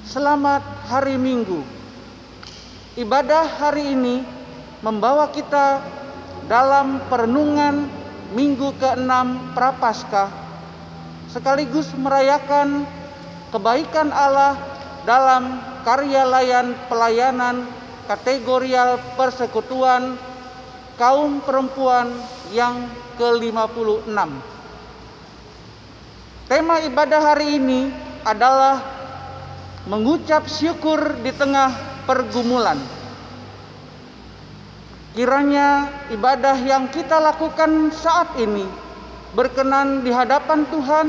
Selamat hari Minggu. Ibadah hari ini membawa kita dalam perenungan Minggu ke-6 Prapaskah, sekaligus merayakan kebaikan Allah dalam karya layan pelayanan kategorial persekutuan kaum perempuan yang ke-56. Tema ibadah hari ini adalah mengucap syukur di tengah pergumulan. Kiranya ibadah yang kita lakukan saat ini berkenan di hadapan Tuhan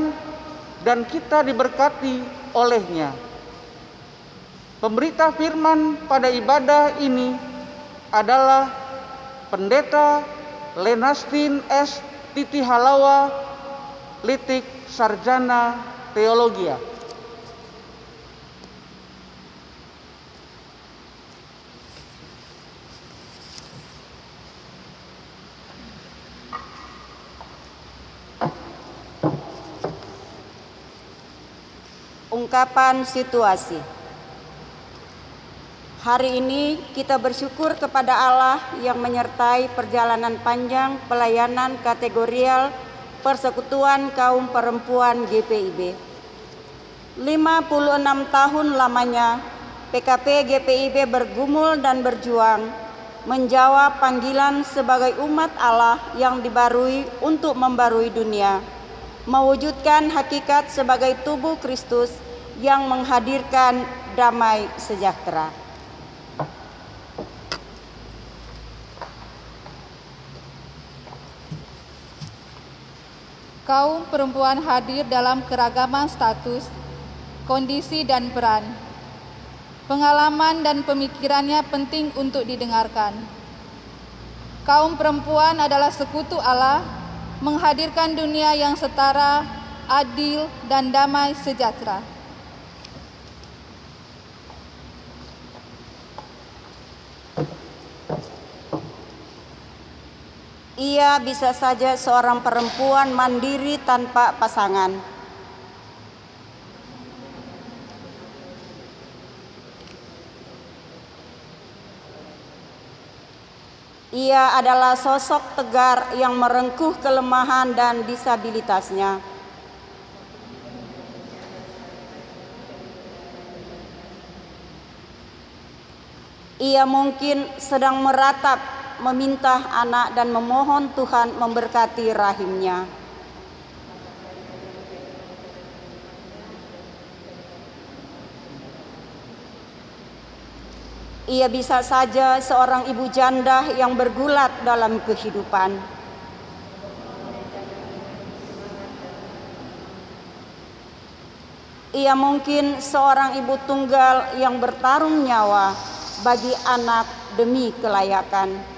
dan kita diberkati oleh-Nya. Pemberita firman pada ibadah ini adalah Pendeta Lenastin S. Titi Halawa, Litik Sarjana Teologia. Ungkapan situasi. Hari ini kita bersyukur kepada Allah yang menyertai perjalanan panjang pelayanan kategorial Persekutuan Kaum Perempuan GPIB. 56 tahun lamanya PKP GPIB bergumul dan berjuang menjawab panggilan sebagai umat Allah yang dibarui untuk membarui dunia, mewujudkan hakikat sebagai tubuh Kristus yang menghadirkan damai sejahtera. Kaum perempuan hadir dalam keragaman status, kondisi dan peran. Pengalaman dan pemikirannya penting untuk didengarkan. Kaum perempuan adalah sekutu Allah, menghadirkan dunia yang setara, adil, dan damai sejahtera. Ia bisa saja seorang perempuan mandiri tanpa pasangan. Ia adalah sosok tegar yang merengkuh kelemahan dan disabilitasnya. Ia mungkin sedang meratap, meminta anak dan memohon Tuhan memberkati rahimnya. Ia bisa saja seorang ibu janda yang bergulat dalam kehidupan. Ia mungkin seorang ibu tunggal yang bertarung nyawa bagi anak demi kelayakan.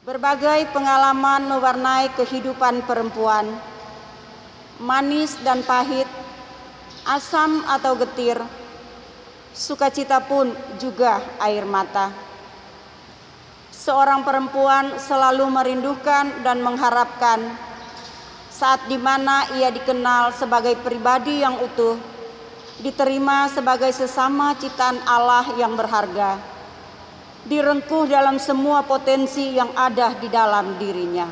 Berbagai pengalaman mewarnai kehidupan perempuan, manis dan pahit, asam atau getir, sukacita pun juga air mata. Seorang perempuan selalu merindukan dan mengharapkan saat di mana ia dikenal sebagai pribadi yang utuh, diterima sebagai sesama ciptaan Allah yang berharga, direngkuh dalam semua potensi yang ada di dalam dirinya.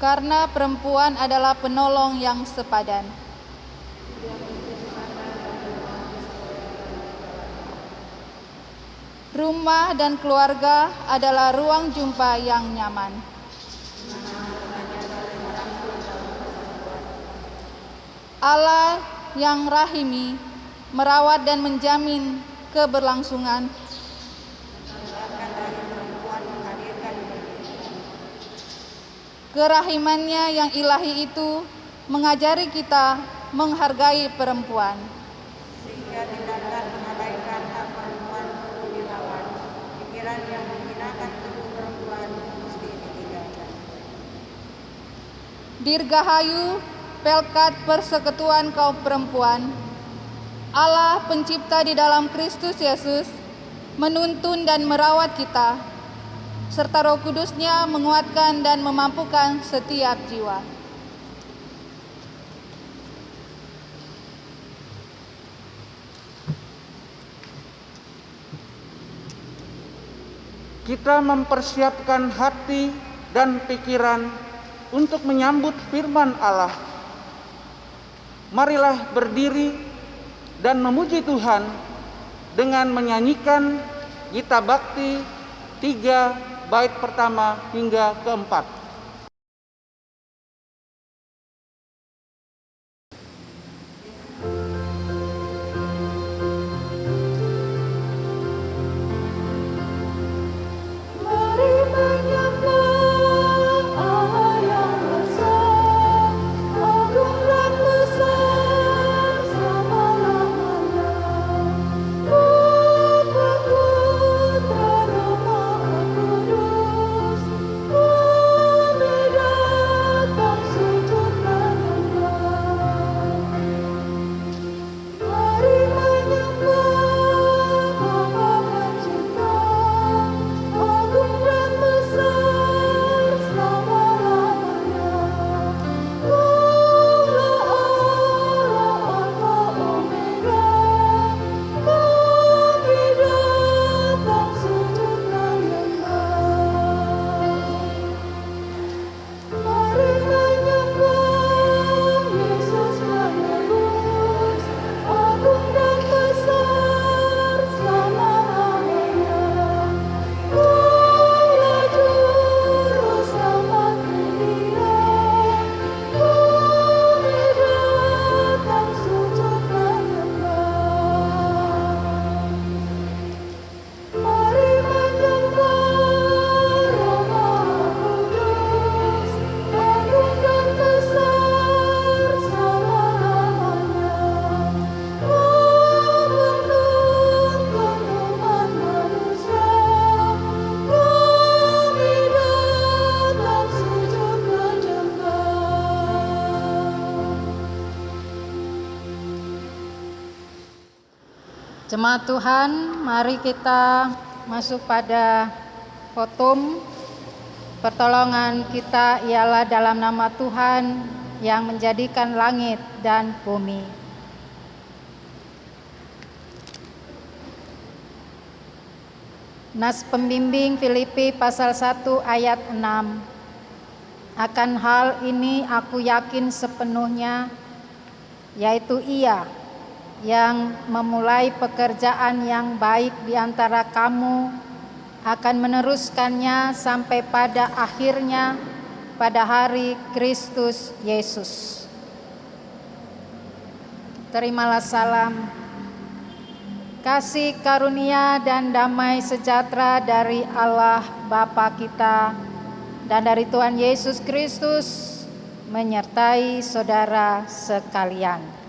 Karena perempuan adalah penolong yang sepadan. Rumah dan keluarga adalah ruang jumpa yang nyaman. Allah yang rahimi merawat dan menjamin keberlangsungan. Kerahimannya yang ilahi itu mengajari kita menghargai perempuan. Sehingga tindakan mengabaikan hak perempuan perlu dilawan. Pikiran yang menghinakan tubuh perempuan mesti ditinggalkan. Dirgahayu Pelkat Persekutuan kaum perempuan, Allah pencipta di dalam Kristus Yesus menuntun dan merawat kita, serta Roh Kudus-Nya menguatkan dan memampukan setiap jiwa. Kita mempersiapkan hati dan pikiran untuk menyambut firman Allah. Marilah berdiri dan memuji Tuhan dengan menyanyikan Gita Bakti 3 bait pertama hingga keempat. Jemaat Tuhan, mari kita masuk pada khotbah. Pertolongan kita ialah dalam nama Tuhan yang menjadikan langit dan bumi. Nas pembimbing Filipi pasal 1 ayat 6. Akan hal ini aku yakin sepenuhnya, yaitu Ia yang memulai pekerjaan yang baik di antara kamu akan meneruskannya sampai pada akhirnya pada hari Kristus Yesus. Terimalah salam kasih karunia dan damai sejahtera dari Allah Bapa kita dan dari Tuhan Yesus Kristus menyertai saudara sekalian.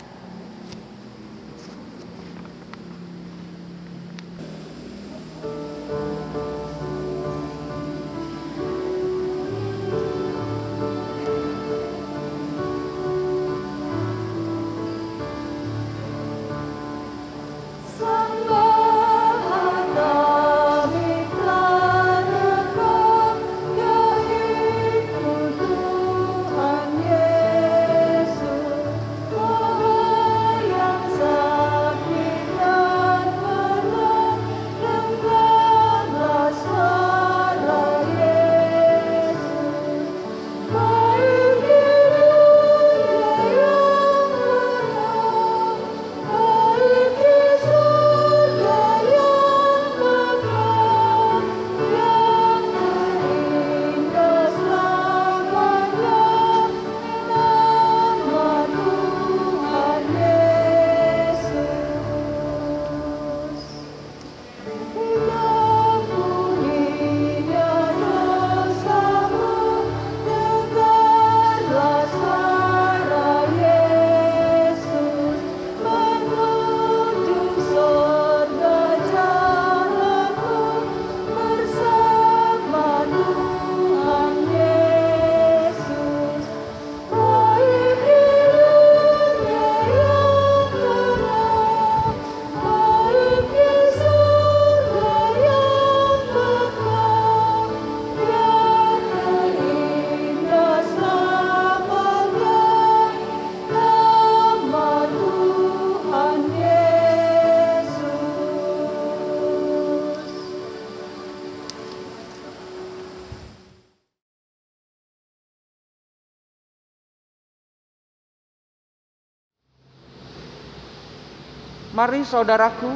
Mari saudaraku,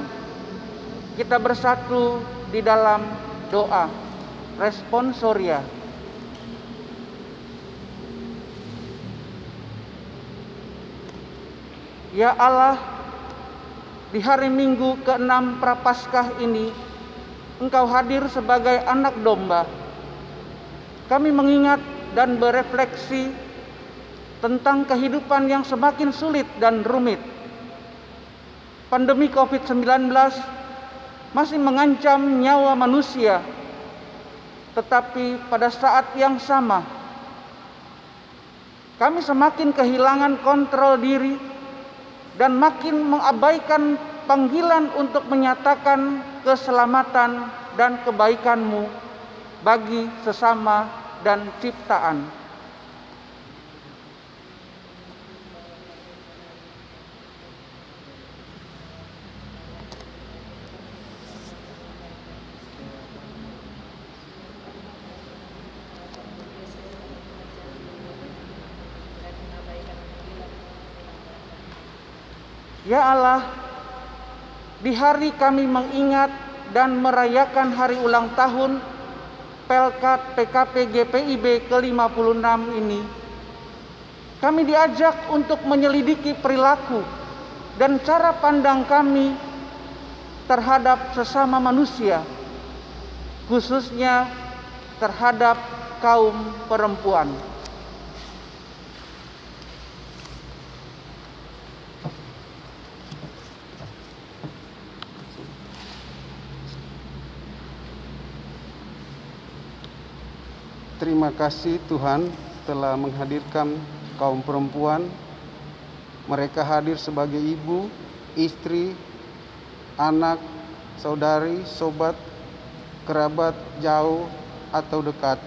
kita bersatu di dalam doa responsoria. Ya Allah, di hari Minggu ke-6 Prapaskah ini, Engkau hadir sebagai anak domba. Kami mengingat dan berefleksi tentang kehidupan yang semakin sulit dan rumit. Pandemi COVID-19 masih mengancam nyawa manusia, tetapi pada saat yang sama, kami semakin kehilangan kontrol diri dan makin mengabaikan panggilan untuk menyatakan keselamatan dan kebaikan-Mu bagi sesama dan ciptaan. Ya Allah, di hari kami mengingat dan merayakan hari ulang tahun Pelkat PKP GPIB ke-56 ini, kami diajak untuk menyelidiki perilaku dan cara pandang kami terhadap sesama manusia, khususnya terhadap kaum perempuan. Terima kasih Tuhan telah menghadirkan kaum perempuan. Mereka hadir sebagai ibu, istri, anak, saudari, sobat, kerabat jauh atau dekat.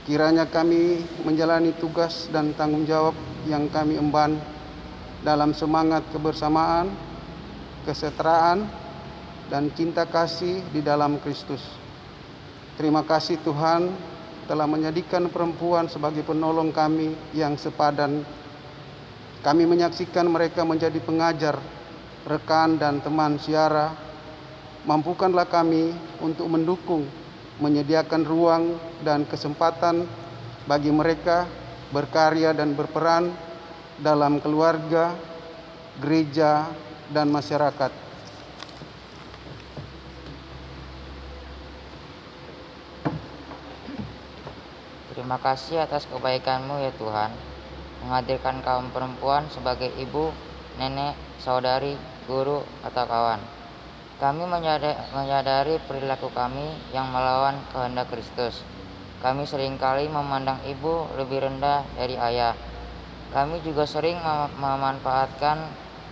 Kiranya kami menjalani tugas dan tanggung jawab yang kami emban dalam semangat kebersamaan, kesetaraan, dan cinta kasih di dalam Kristus. Terima kasih Tuhan telah menjadikan perempuan sebagai penolong kami yang sepadan. Kami menyaksikan mereka menjadi pengajar, rekan dan teman siara. Mampukanlah kami untuk mendukung, menyediakan ruang dan kesempatan bagi mereka berkarya dan berperan dalam keluarga, gereja, dan masyarakat. Terima kasih atas kebaikan-Mu ya Tuhan, menghadirkan kaum perempuan sebagai ibu, nenek, saudari, guru, atau kawan. Kami menyadari perilaku kami yang melawan kehendak Kristus. Kami seringkali memandang ibu lebih rendah dari ayah. Kami juga sering memanfaatkan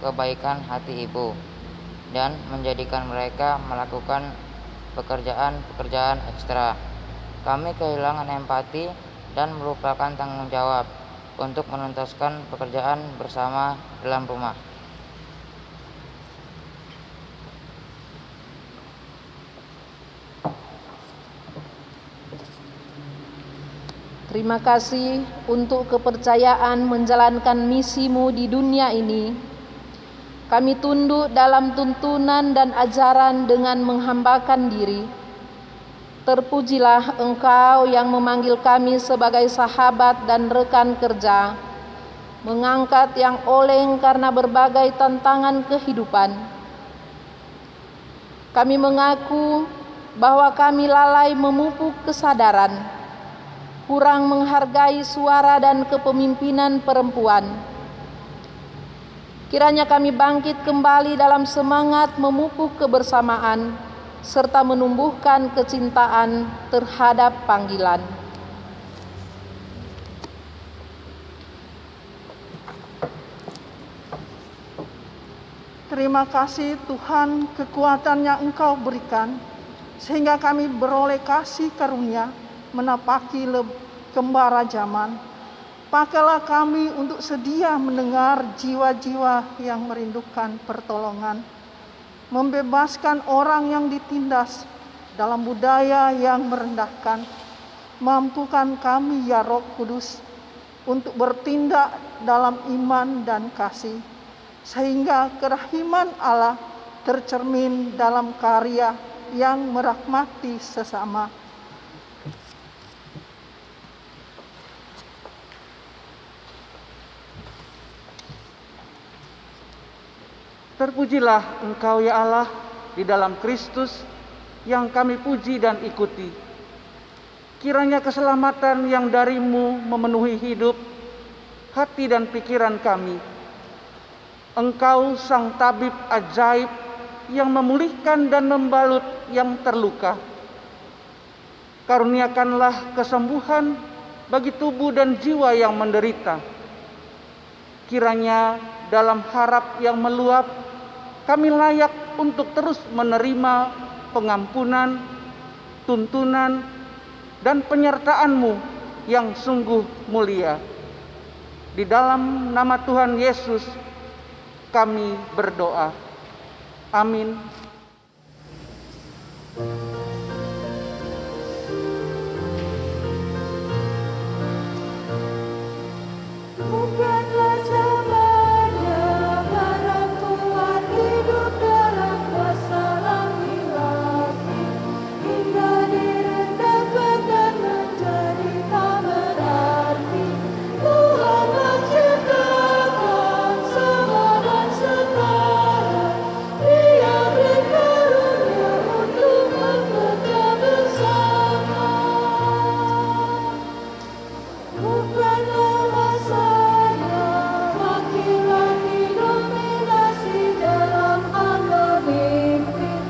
kebaikan hati ibu dan menjadikan mereka melakukan pekerjaan-pekerjaan ekstra. Kami kehilangan empati dan melupakan tanggung jawab untuk menuntaskan pekerjaan bersama dalam rumah. Terima kasih untuk kepercayaan menjalankan misi-Mu di dunia ini. Kami tunduk dalam tuntunan dan ajaran dengan menghambakan diri. Terpujilah Engkau yang memanggil kami sebagai sahabat dan rekan kerja, mengangkat yang oleng karena berbagai tantangan kehidupan. Kami mengaku bahwa kami lalai memupuk kesadaran, kurang menghargai suara dan kepemimpinan perempuan. Kiranya kami bangkit kembali dalam semangat memupuk kebersamaan serta menumbuhkan kecintaan terhadap panggilan. Terima kasih Tuhan, kekuatan yang Engkau berikan sehingga kami beroleh kasih karunia menapaki gembara zaman. Pakailah kami untuk sedia mendengar jiwa-jiwa yang merindukan pertolongan, membebaskan orang yang ditindas dalam budaya yang merendahkan. Mampukan kami ya Roh Kudus untuk bertindak dalam iman dan kasih, sehingga kerahiman Allah tercermin dalam karya yang merahmati sesama. Terpujilah Engkau ya Allah di dalam Kristus yang kami puji dan ikuti. Kiranya keselamatan yang dari-Mu memenuhi hidup, hati dan pikiran kami. Engkau sang tabib ajaib yang memulihkan dan membalut yang terluka. Karuniakanlah kesembuhan bagi tubuh dan jiwa yang menderita. Kiranya dalam harap yang meluap, kami layak untuk terus menerima pengampunan, tuntunan, dan penyertaan-Mu yang sungguh mulia. Di dalam nama Tuhan Yesus kami berdoa. Amin. Bukanlah zamannya perempuan hidup dalam masalah laki, hingga direndahkan dan menjadi tak berarti. Tuhan menciptakan sama dan setara, Dia beri karunia untuk bekerja bersama. Bukanlah masanya laki-laki dominasi dalam hal memimpin.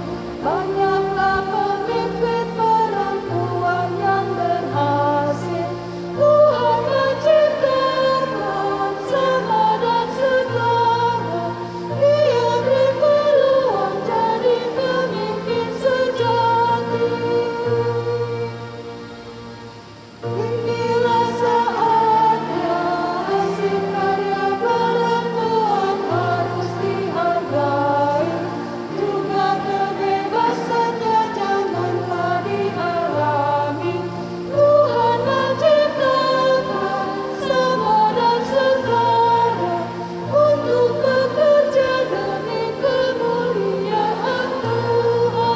Banyaklah pemimpin perempuan yang berhasil. Tuhan menciptakan sama dan setara, Dia beri peluang jadi pemimpin sejati. Inilah saatnya hasil karya perempuan harus dihargai. Juga kebebasannya janganlah dihalangi. Tuhan menciptakan sama dan setara untuk bekerja demi kemuliaan Tuhan.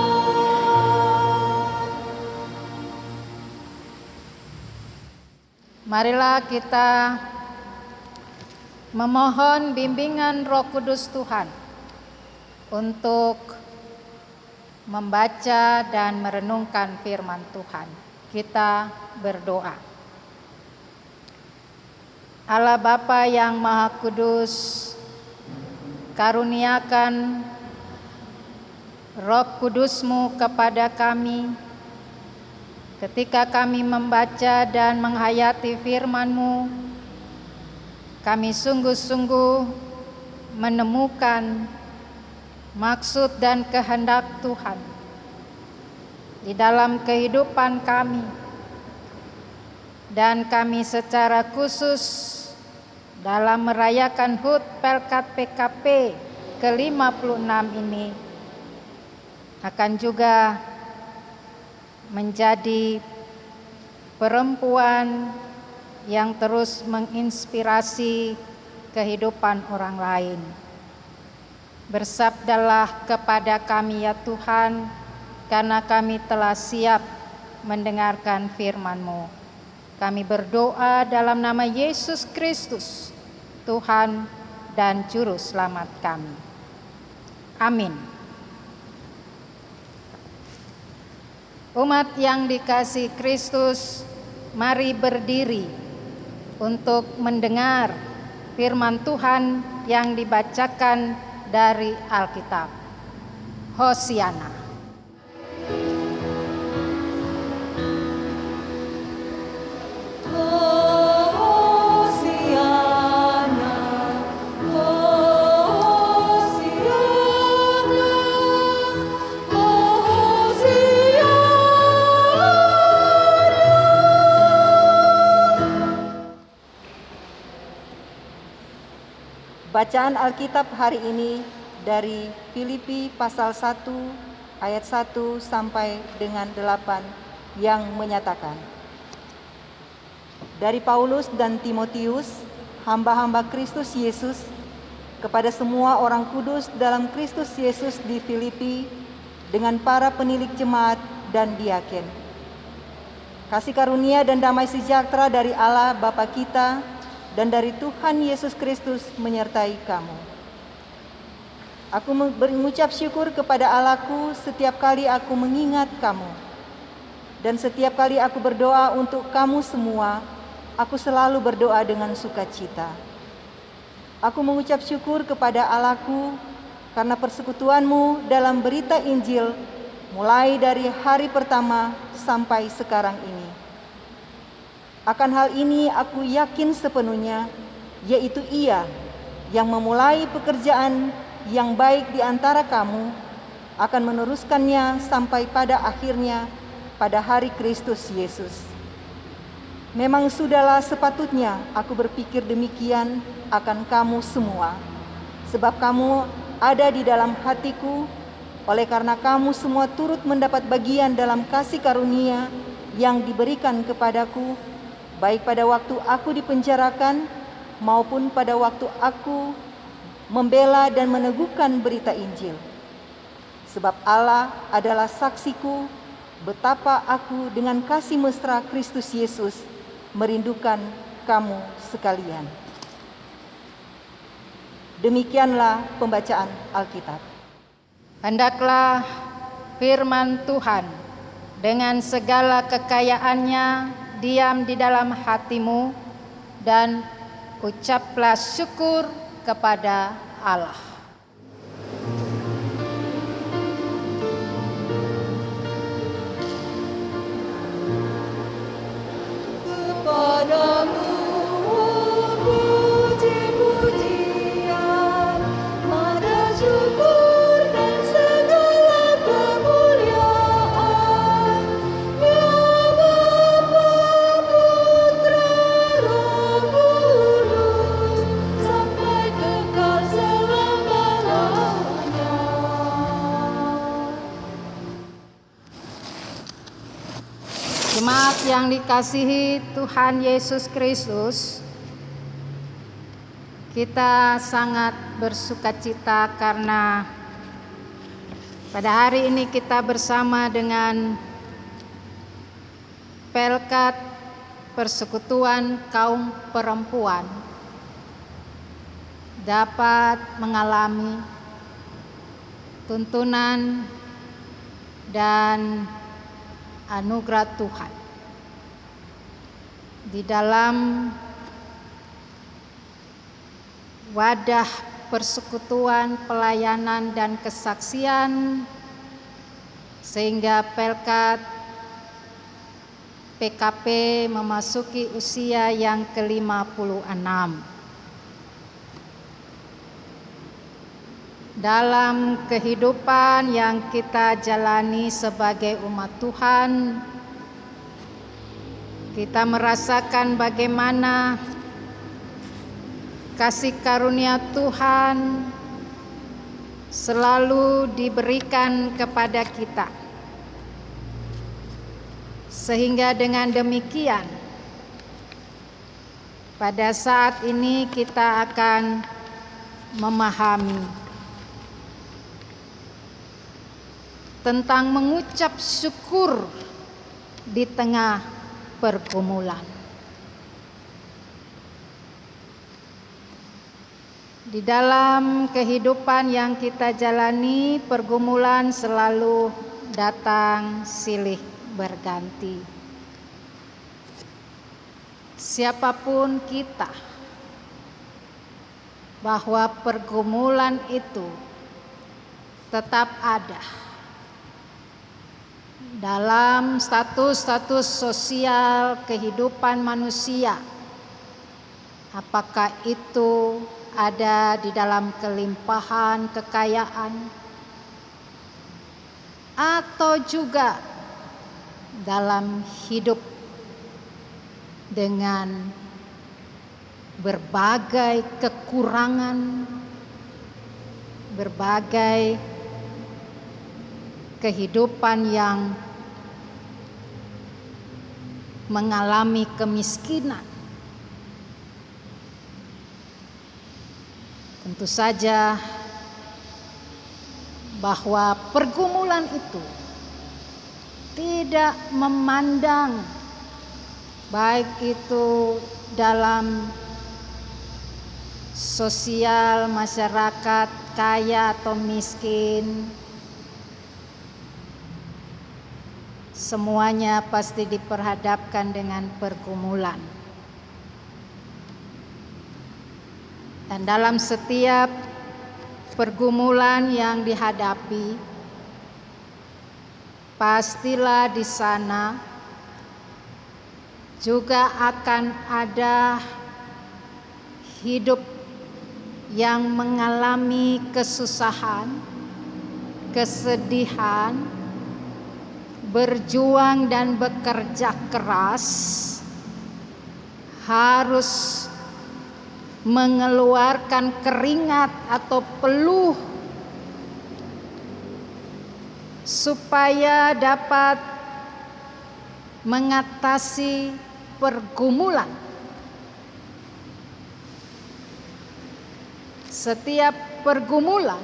Marilah kita memohon bimbingan Roh Kudus Tuhan untuk membaca dan merenungkan firman Tuhan. Kita berdoa. Allah Bapa yang Maha Kudus, karuniakan Roh Kudus-Mu kepada kami ketika kami membaca dan menghayati firman-Mu. Kami sungguh-sungguh menemukan maksud dan kehendak Tuhan di dalam kehidupan kami, dan kami secara khusus dalam merayakan HUT Pelkat PKP ke-56 ini akan juga menjadi perempuan yang terus menginspirasi kehidupan orang lain. Bersabdalah kepada kami ya Tuhan, karena kami telah siap mendengarkan firman-Mu. Kami berdoa dalam nama Yesus Kristus, Tuhan dan Juru Selamat kami. Amin. Umat yang dikasihi Kristus, mari berdiri untuk mendengar firman Tuhan yang dibacakan dari Alkitab. Hosiana. Bacaan Alkitab hari ini dari Filipi pasal 1 ayat 1 sampai dengan 8 yang menyatakan, dari Paulus dan Timotius, hamba-hamba Kristus Yesus, kepada semua orang kudus dalam Kristus Yesus di Filipi, dengan para penilik jemaat dan diaken. Kasih karunia dan damai sejahtera dari Allah Bapa kita dan dari Tuhan Yesus Kristus menyertai kamu. Aku mengucap syukur kepada Allahku setiap kali aku mengingat kamu. Dan setiap kali aku berdoa untuk kamu semua, aku selalu berdoa dengan sukacita. Aku mengucap syukur kepada Allahku karena persekutuanmu dalam berita Injil mulai dari hari pertama sampai sekarang ini. Akan hal ini aku yakin sepenuhnya, yaitu Ia yang memulai pekerjaan yang baik di antara kamu akan meneruskannya sampai pada akhirnya pada hari Kristus Yesus. Memang sudahlah sepatutnya aku berpikir demikian akan kamu semua, sebab kamu ada di dalam hatiku, oleh karena kamu semua turut mendapat bagian dalam kasih karunia yang diberikan kepadaku, baik pada waktu aku dipenjarakan maupun pada waktu aku membela dan meneguhkan berita Injil. Sebab Allah adalah saksiku betapa aku dengan kasih mesra Kristus Yesus merindukan kamu sekalian. Demikianlah pembacaan Alkitab. Hendaklah firman Tuhan dengan segala kekayaannya diam di dalam hatimu, dan ucaplah syukur kepada Allah. Kepadamu puji-pujian, nada syukur dan segala kemuliaan, ya Bapa, Putra, Roh Kudus, sampai kekal selama-lamanya. Jemaat yang dikasihi Tuhan Yesus Kristus, kita sangat bersukacita karena pada hari ini kita bersama dengan Pelkat Persekutuan Kaum Perempuan dapat mengalami tuntunan dan anugerah Tuhan di dalam wadah persekutuan, pelayanan, dan kesaksian, sehingga Pelkat PKP memasuki usia yang ke-56. Dalam kehidupan yang kita jalani sebagai umat Tuhan, kita merasakan bagaimana kasih karunia Tuhan selalu diberikan kepada kita. Sehingga dengan demikian, pada saat ini kita akan memahami tentang mengucap syukur di tengah pergumulan. Di dalam kehidupan yang kita jalani, pergumulan selalu datang silih berganti. Siapapun kita, bahwa pergumulan itu tetap ada dalam status-status sosial kehidupan manusia, apakah itu ada di dalam kelimpahan kekayaan atau juga dalam hidup dengan berbagai kekurangan, berbagai kehidupan yang mengalami kemiskinan. Tentu saja bahwa pergumulan itu tidak memandang baik itu dalam sosial masyarakat kaya atau miskin, semuanya pasti diperhadapkan dengan pergumulan. Dan dalam setiap pergumulan yang dihadapi, pastilah di sana juga akan ada hidup yang mengalami kesusahan, kesedihan, berjuang dan bekerja keras, harus mengeluarkan keringat atau peluh supaya dapat mengatasi pergumulan. Setiap pergumulan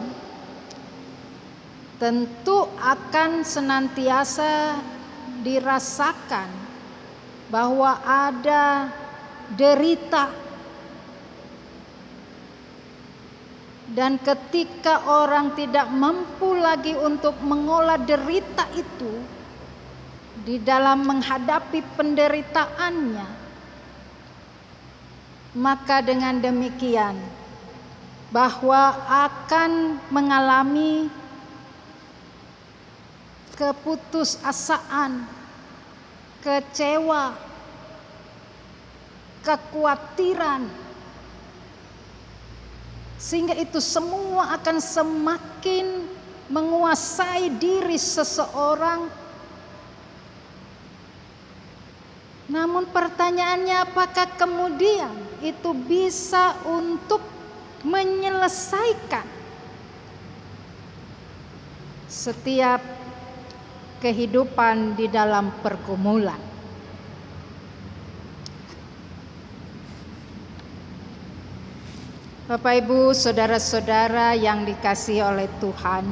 tentu akan senantiasa dirasakan bahwa ada derita, dan ketika orang tidak mampu lagi untuk mengolah derita itu di dalam menghadapi penderitaannya, maka dengan demikian bahwa akan mengalami keputusasaan, kecewa, kekhawatiran, sehingga itu semua akan semakin menguasai diri seseorang. Namun pertanyaannya, apakah kemudian itu bisa untuk menyelesaikan setiap kehidupan di dalam pergumulan? Bapak, Ibu, saudara-saudara yang dikasihi oleh Tuhan,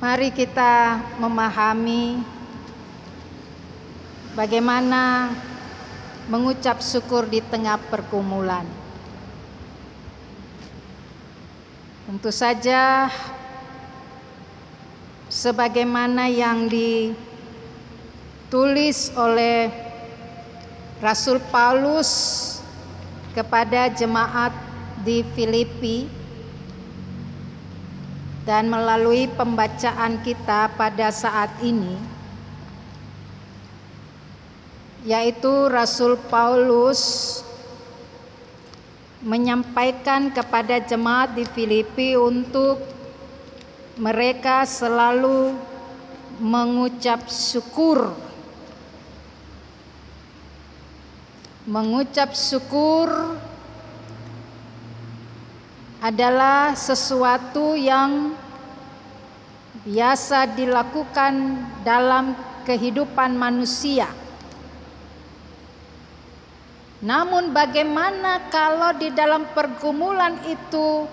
mari kita memahami bagaimana mengucap syukur di tengah pergumulan. Tentu saja sebagaimana yang ditulis oleh Rasul Paulus kepada jemaat di Filipi, dan melalui pembacaan kita pada saat ini, yaitu Rasul Paulus menyampaikan kepada jemaat di Filipi untuk mereka selalu mengucap syukur. Mengucap syukur adalah sesuatu yang biasa dilakukan dalam kehidupan manusia. Namun bagaimana kalau di dalam pergumulan itu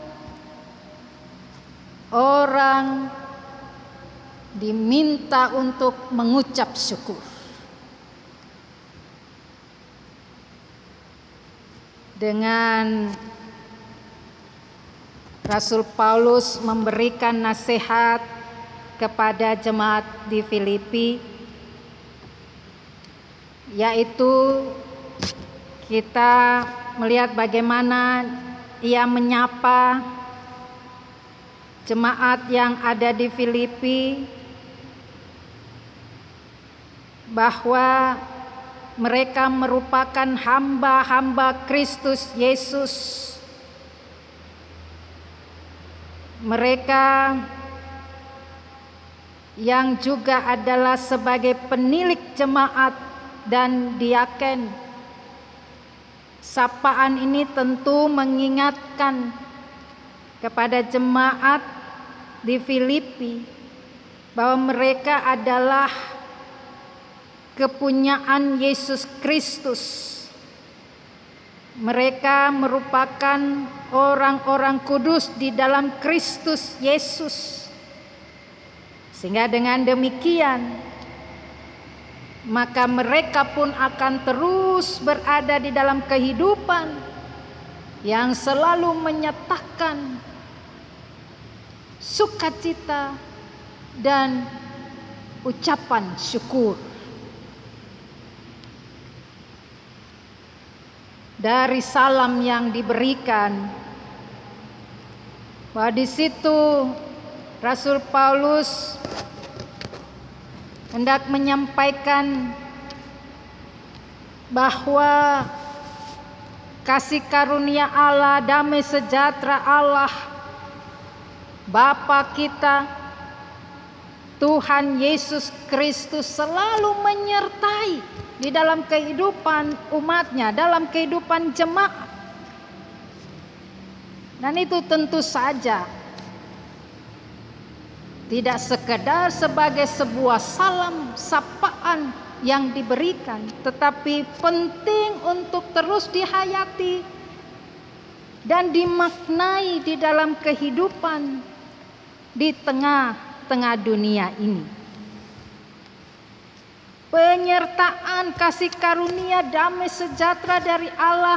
orang diminta untuk mengucap syukur? Dengan Rasul Paulus memberikan nasihat kepada jemaat di Filipi, yaitu kita melihat bagaimana ia menyapa jemaat yang ada di Filipi, bahwa mereka merupakan hamba-hamba Kristus Yesus. Mereka yang juga adalah sebagai penilik jemaat dan diaken. Sapaan ini tentu mengingatkan kepada jemaat di Filipi bahwa mereka adalah kepunyaan Yesus Kristus. Mereka merupakan orang-orang kudus di dalam Kristus Yesus. Sehingga dengan demikian, maka mereka pun akan terus berada di dalam kehidupan yang selalu menyatakan sukacita dan ucapan syukur. Dari salam yang diberikan, bahwa di situ Rasul Paulus hendak menyampaikan bahwa kasih karunia Allah, damai sejahtera Allah Bapa kita, Tuhan Yesus Kristus selalu menyertai di dalam kehidupan umatnya, dalam kehidupan jemaat. Dan itu tentu saja tidak sekedar sebagai sebuah salam sapaan yang diberikan, tetapi penting untuk terus dihayati dan dimaknai di dalam kehidupan di tengah-tengah dunia ini. Penyertaan kasih karunia damai sejahtera dari Allah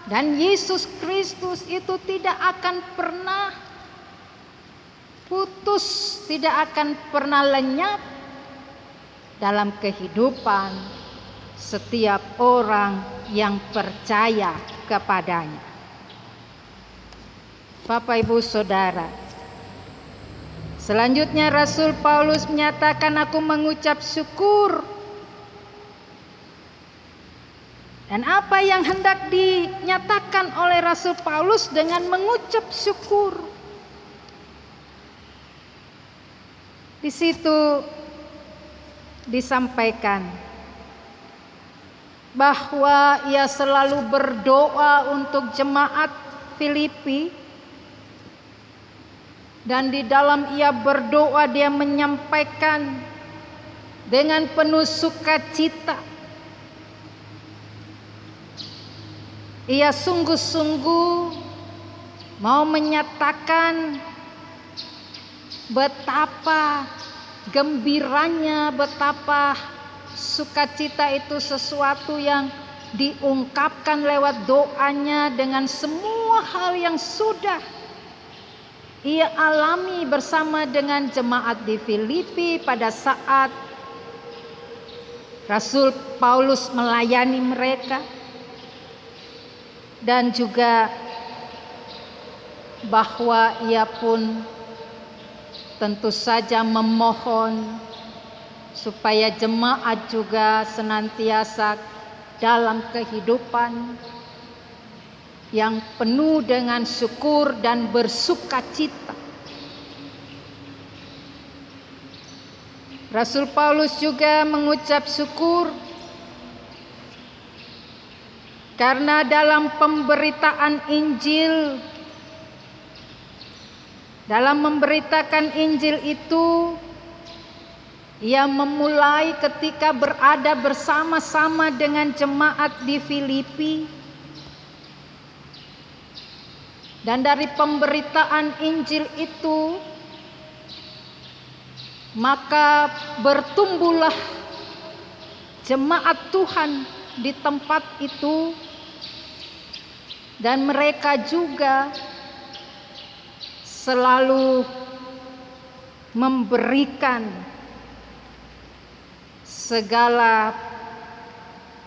dan Yesus Kristus itu tidak akan pernah putus, tidak akan pernah lenyap dalam kehidupan setiap orang yang percaya kepadanya. Bapak, Ibu, Saudara, selanjutnya Rasul Paulus menyatakan, aku mengucap syukur. Dan apa yang hendak dinyatakan oleh Rasul Paulus dengan mengucap syukur? Di situ disampaikan bahwa ia selalu berdoa untuk jemaat Filipi, dan di dalam ia berdoa dia menyampaikan dengan penuh sukacita. Ia sungguh-sungguh mau menyatakan betapa gembiranya, betapa sukacita itu sesuatu yang diungkapkan lewat doanya dengan semua hal yang sudah ia alami bersama dengan jemaat di Filipi pada saat Rasul Paulus melayani mereka. dan juga bahwa ia pun tentu saja memohon supaya jemaat juga senantiasa dalam kehidupan yang penuh dengan syukur dan bersukacita. Rasul Paulus juga mengucap syukur karena dalam pemberitaan Injil, dalam memberitakan Injil itu, ia memulai ketika berada bersama-sama dengan jemaat di Filipi. Dan dari pemberitaan Injil itu, maka bertumbuhlah jemaat Tuhan di tempat itu, dan mereka juga selalu memberikan segala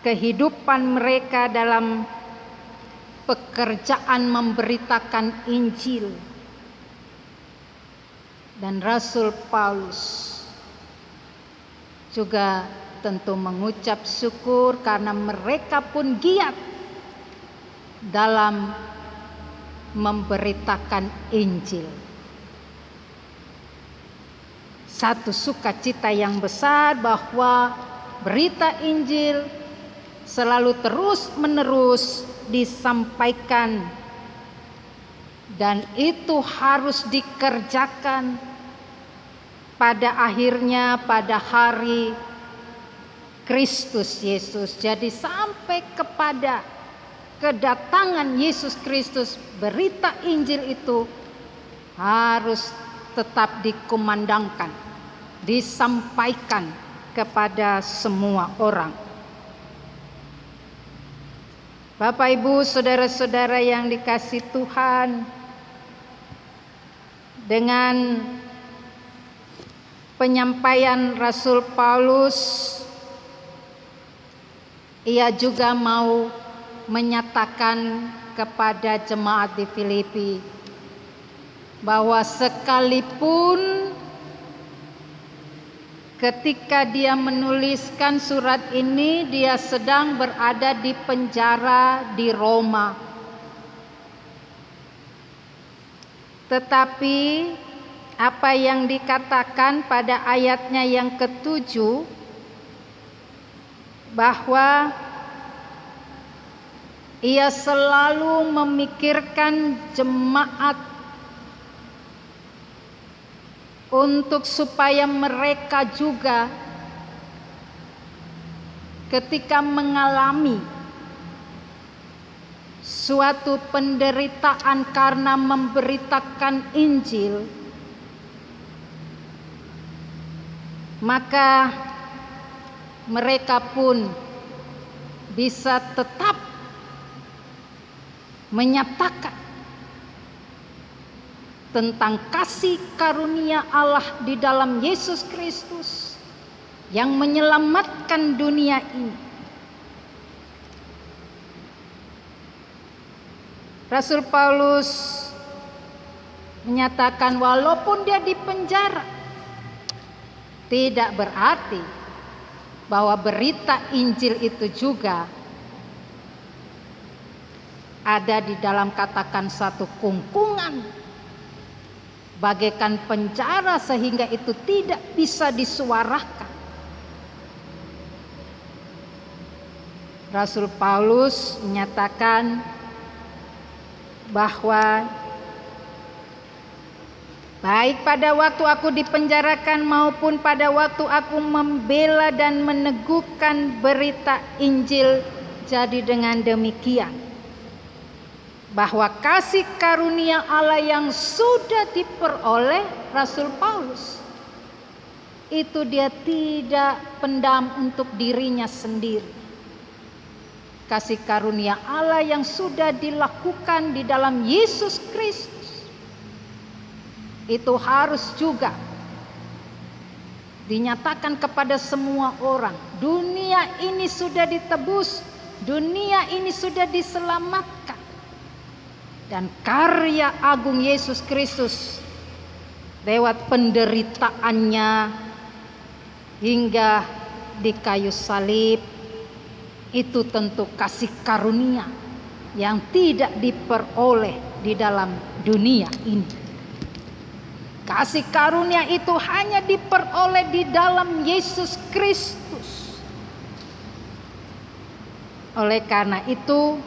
kehidupan mereka dalam pekerjaan memberitakan Injil. Dan Rasul Paulus juga tentu mengucap syukur karena mereka pun giat dalam memberitakan Injil. Satu sukacita yang besar bahwa berita Injil selalu terus-menerus disampaikan, dan itu harus dikerjakan pada akhirnya pada hari Kristus Yesus. Jadi sampai kepada kedatangan Yesus Kristus, berita Injil itu harus tetap dikumandangkan, disampaikan kepada semua orang. Bapak, Ibu, saudara-saudara yang dikasihi Tuhan, dengan penyampaian Rasul Paulus, ia juga mau menyatakan kepada jemaat di Filipi bahwa sekalipun ketika dia menuliskan surat ini, dia sedang berada di penjara di Roma, tetapi apa yang dikatakan pada ayatnya yang ke-7, bahwa ia selalu memikirkan jemaat untuk supaya mereka juga ketika mengalami suatu penderitaan karena memberitakan Injil, maka mereka pun bisa tetap menyatakan tentang kasih karunia Allah di dalam Yesus Kristus yang menyelamatkan dunia ini. Rasul Paulus menyatakan walaupun dia di penjara, tidak berarti bahwa berita Injil itu juga ada di dalam, katakan, satu kungkungan bagaikan penjara sehingga itu tidak bisa disuarakan. Rasul Paulus menyatakan bahwa baik pada waktu aku dipenjarakan maupun pada waktu aku membela dan meneguhkan berita Injil, jadi dengan demikian bahwa kasih karunia Allah yang sudah diperoleh Rasul Paulus itu dia tidak pendam untuk dirinya sendiri. Kasih karunia Allah yang sudah dilakukan di dalam Yesus Kristus itu harus juga dinyatakan kepada semua orang. Dunia ini sudah ditebus, dunia ini sudah diselamatkan. dan karya agung Yesus Kristus lewat penderitaannya hingga di kayu salib, itu tentu kasih karunia yang tidak diperoleh di dalam dunia ini. Kasih karunia itu hanya diperoleh di dalam Yesus Kristus. Oleh karena itu,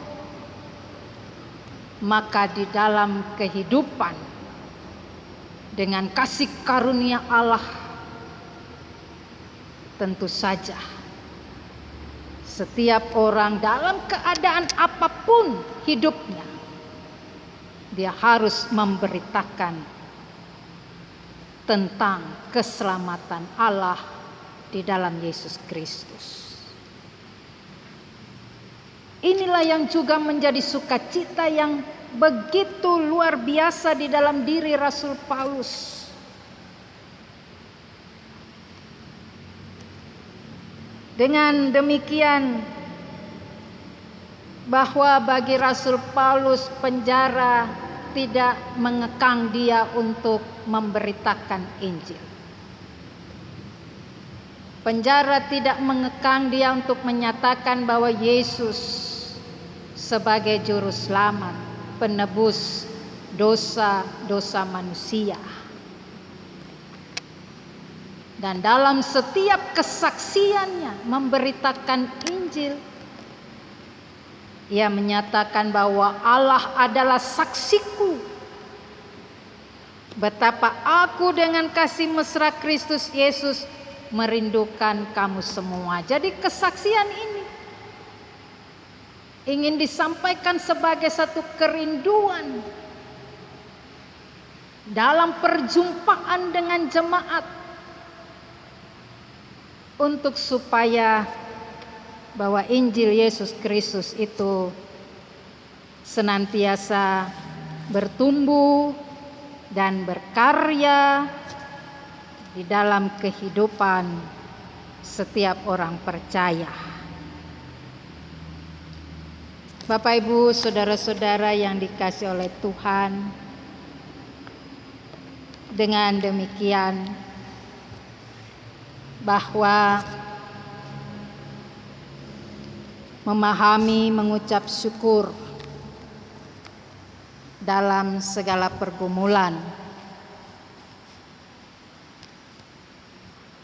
maka di dalam kehidupan dengan kasih karunia Allah, tentu saja setiap orang dalam keadaan apapun hidupnya, dia harus memberitakan tentang keselamatan Allah di dalam Yesus Kristus. Inilah yang juga menjadi sukacita yang begitu luar biasa di dalam diri Rasul Paulus. Dengan demikian, bahwa bagi Rasul Paulus penjara tidak mengekang dia untuk memberitakan Injil. Penjara tidak mengekang dia untuk menyatakan bahwa Yesus sebagai juru selamat, penebus dosa-dosa manusia. Dan dalam setiap kesaksiannya memberitakan Injil, ia menyatakan bahwa Allah adalah saksiku betapa aku dengan kasih mesra Kristus Yesus merindukan kamu semua. Jadi kesaksian ini ingin disampaikan sebagai satu kerinduan dalam perjumpaan dengan jemaat, untuk supaya bahwa Injil Yesus Kristus itu senantiasa bertumbuh dan berkarya di dalam kehidupan setiap orang percaya. Bapak, Ibu, saudara-saudara yang dikasihi oleh Tuhan, dengan demikian bahwa memahami, mengucap syukur dalam segala pergumulan,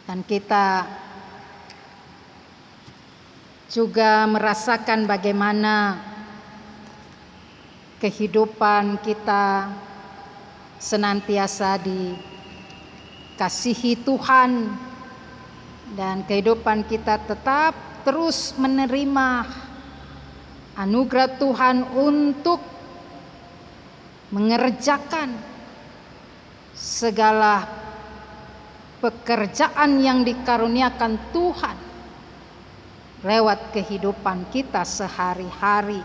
dan kita juga merasakan bagaimana kehidupan kita senantiasa dikasihi Tuhan, dan kehidupan kita tetap terus menerima anugerah Tuhan untuk mengerjakan segala pekerjaan yang dikaruniakan Tuhan lewat kehidupan kita sehari-hari,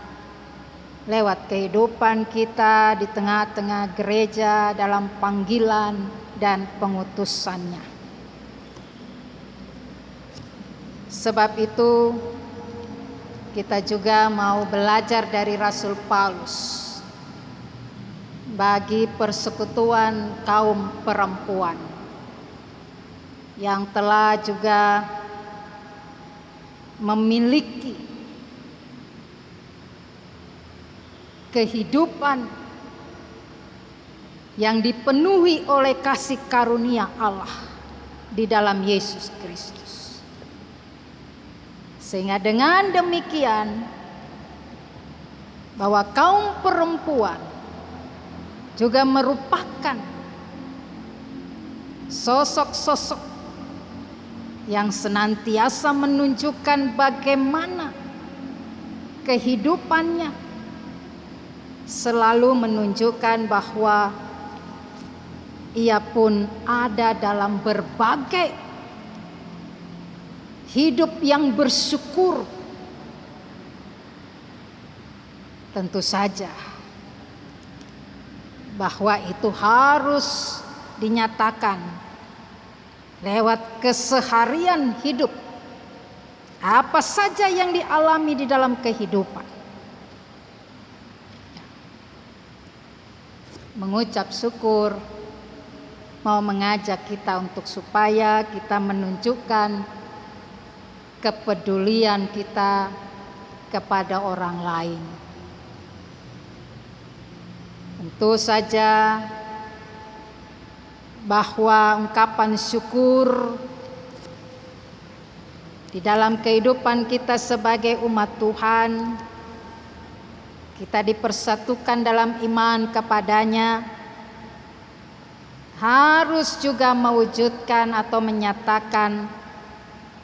lewat kehidupan kita di tengah-tengah gereja dalam panggilan dan pengutusannya. Sebab itu kita juga mau belajar dari Rasul Paulus bagi persekutuan kaum perempuan yang telah juga memiliki kehidupan yang dipenuhi oleh kasih karunia Allah di dalam Yesus Kristus. Sehingga dengan demikian bahwa kaum perempuan juga merupakan sosok-sosok yang senantiasa menunjukkan bagaimana kehidupannya selalu menunjukkan bahwa ia pun ada dalam berbagai hidup yang bersyukur. Tentu saja bahwa itu harus dinyatakan lewat keseharian hidup, apa saja yang dialami di dalam kehidupan. mengucap syukur mau mengajak kita untuk supaya kita menunjukkan kepedulian kita kepada orang lain. Tentu saja bahwa ungkapan syukur di dalam kehidupan kita sebagai umat Tuhan, kita dipersatukan dalam iman kepadanya, harus juga mewujudkan atau menyatakan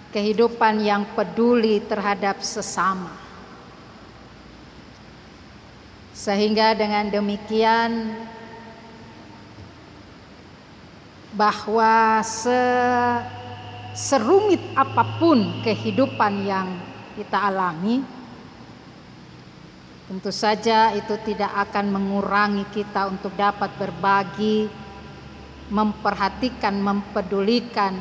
kehidupan yang peduli terhadap sesama. Sehingga dengan demikian bahwa serumit apapun kehidupan yang kita alami, tentu saja itu tidak akan mengurangi kita untuk dapat berbagi, memperhatikan, mempedulikan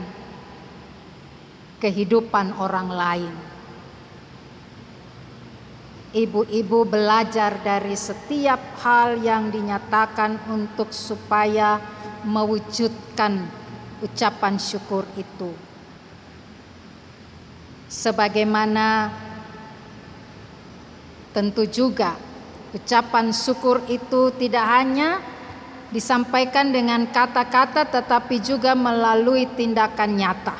kehidupan orang lain. Ibu-ibu belajar dari setiap hal yang dinyatakan untuk supaya mewujudkan ucapan syukur itu. Sebagaimana tentu juga ucapan syukur itu tidak hanya disampaikan dengan kata-kata tetapi juga melalui tindakan nyata.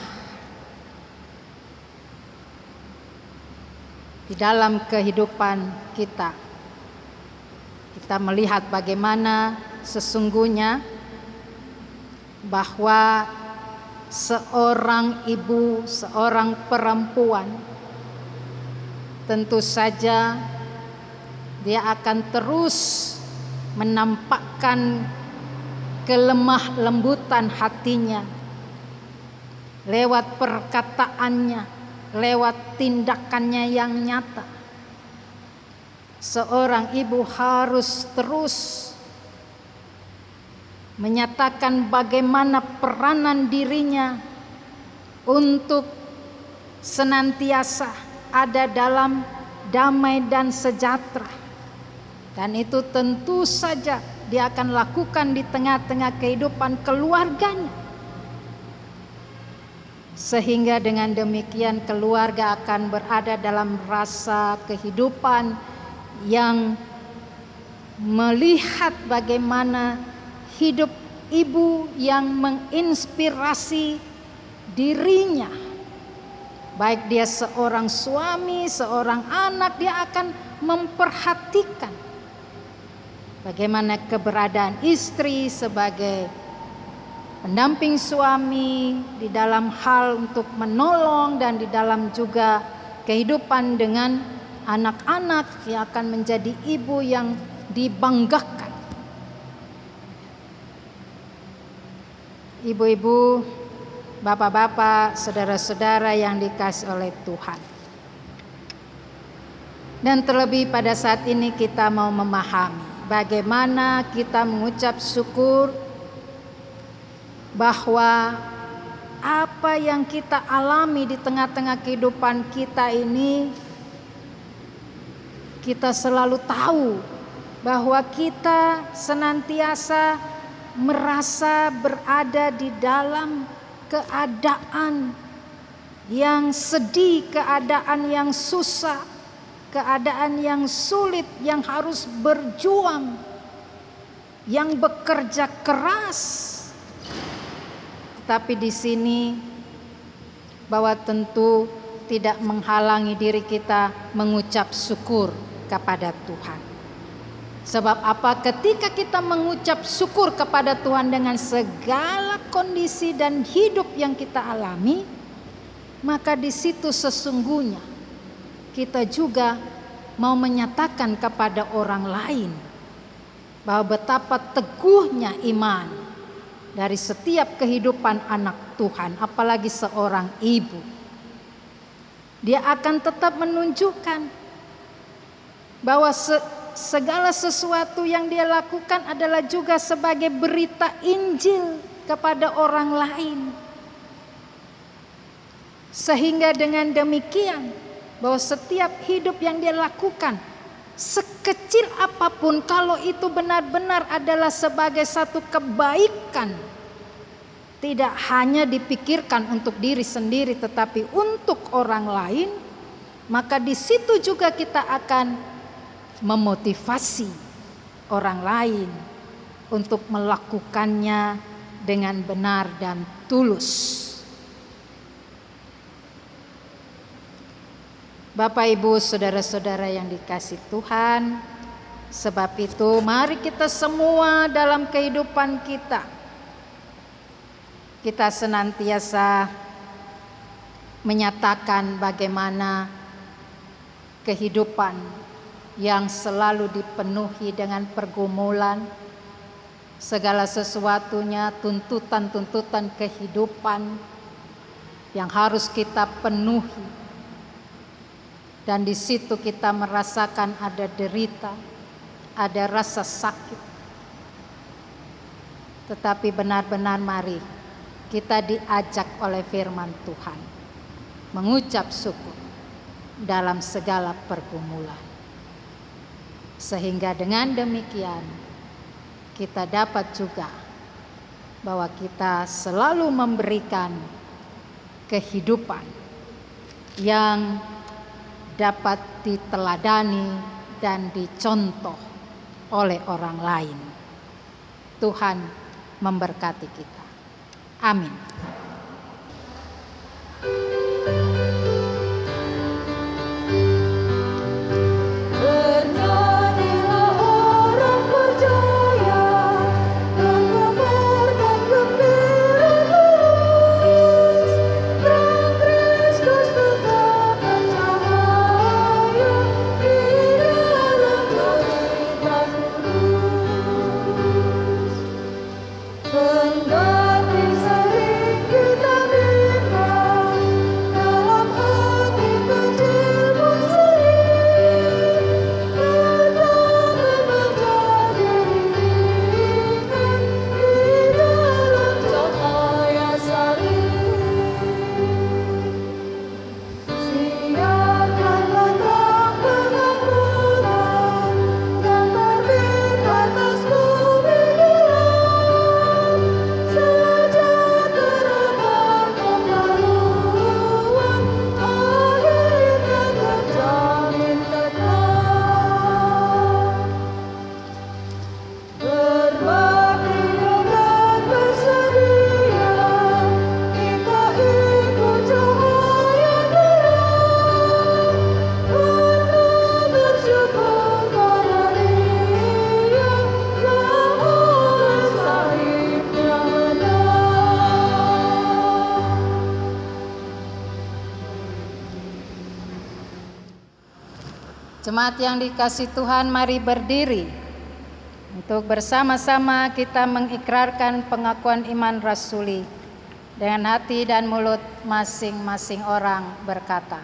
Di dalam kehidupan kita melihat bagaimana sesungguhnya bahwa seorang ibu, seorang perempuan tentu saja dia akan terus menampakkan kelemah lembutan hatinya lewat perkataannya, lewat tindakannya yang nyata. Seorang ibu harus terus menyatakan bagaimana peranan dirinya untuk senantiasa ada dalam damai dan sejahtera. Dan itu tentu saja dia akan lakukan di tengah-tengah kehidupan keluarganya. Sehingga dengan demikian keluarga akan berada dalam rasa kehidupan yang melihat bagaimana hidup ibu yang menginspirasi dirinya. Baik dia seorang suami, seorang anak, dia akan memperhatikan bagaimana keberadaan istri sebagai pendamping suami di dalam hal untuk menolong dan di dalam juga kehidupan dengan anak-anak yang akan menjadi ibu yang dibanggakan. Ibu-ibu, bapak-bapak, saudara-saudara yang dikasihi oleh Tuhan. Dan terlebih pada saat ini kita mau memahami bagaimana kita mengucap syukur bahwa apa yang kita alami di tengah-tengah kehidupan kita ini, kita selalu tahu bahwa kita senantiasa merasa berada di dalam keadaan yang sedih, keadaan yang susah, keadaan yang sulit, yang harus berjuang, yang bekerja keras. Tapi di sini bahwa tentu tidak menghalangi diri kita mengucap syukur kepada Tuhan. Sebab apa? Ketika kita mengucap syukur kepada Tuhan dengan segala kondisi dan hidup yang kita alami, maka di situ sesungguhnya kita juga mau menyatakan kepada orang lain bahwa betapa teguhnya iman dari setiap kehidupan anak Tuhan, apalagi seorang ibu. Dia akan tetap menunjukkan bahwa segala sesuatu yang dia lakukan adalah juga sebagai berita Injil kepada orang lain. Sehingga dengan demikian bahwa setiap hidup yang dia lakukan sekecil apapun, kalau itu benar-benar adalah sebagai satu kebaikan, tidak hanya dipikirkan untuk diri sendiri tetapi untuk orang lain, maka di situ juga kita akan memotivasi orang lain untuk melakukannya dengan benar dan tulus. Bapak, Ibu, saudara-saudara yang dikasihi Tuhan, sebab itu mari kita semua dalam kehidupan kita senantiasa menyatakan bagaimana kehidupan yang selalu dipenuhi dengan pergumulan, segala sesuatunya tuntutan-tuntutan kehidupan yang harus kita penuhi. Dan di situ kita merasakan ada derita, ada rasa sakit. Tetapi benar-benar mari kita diajak oleh firman Tuhan mengucap syukur dalam segala pergumulan. Sehingga dengan demikian kita dapat juga bahwa kita selalu memberikan kehidupan yang dapat diteladani dan dicontoh oleh orang lain. Tuhan memberkati kita. Amin. Bernyanyilah orang percaya, menggemparkan gembira terus. Terang Kristus tetapkan cahaya di dalam komunitas kudus. Kendati sering kita bimbang, dalam hati kecil pun sering pertama menjadi ringan di dalam cahaya salib. Siarkanlah terang pengampunan yang terbit atas bumi gelap, sejahtera pembaruan akhirnya terjamin kekal. Berbakti dan bersedia, kita ikut cahaya terang, penuh bersyukur pada Dia yang oleh salibnya menang. Jemaat yang dikasihi Tuhan, mari berdiri untuk bersama-sama kita mengikrarkan pengakuan iman rasuli. Dengan hati dan mulut masing-masing orang berkata,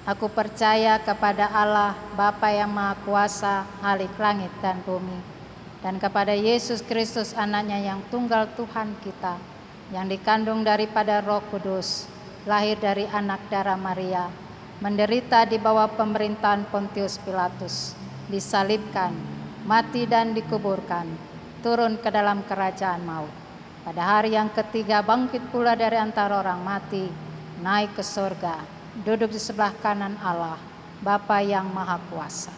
aku percaya kepada Allah Bapa yang Maha Kuasa, Khalik langit dan bumi, dan kepada Yesus Kristus anaknya yang tunggal Tuhan kita, yang dikandung daripada Roh Kudus, lahir dari anak darah Maria, menderita di bawah pemerintahan Pontius Pilatus, disalibkan, mati dan dikuburkan, turun ke dalam kerajaan maut. Pada hari yang ketiga bangkit pula dari antara orang mati, naik ke surga, duduk di sebelah kanan Allah, Bapa yang Maha Kuasa,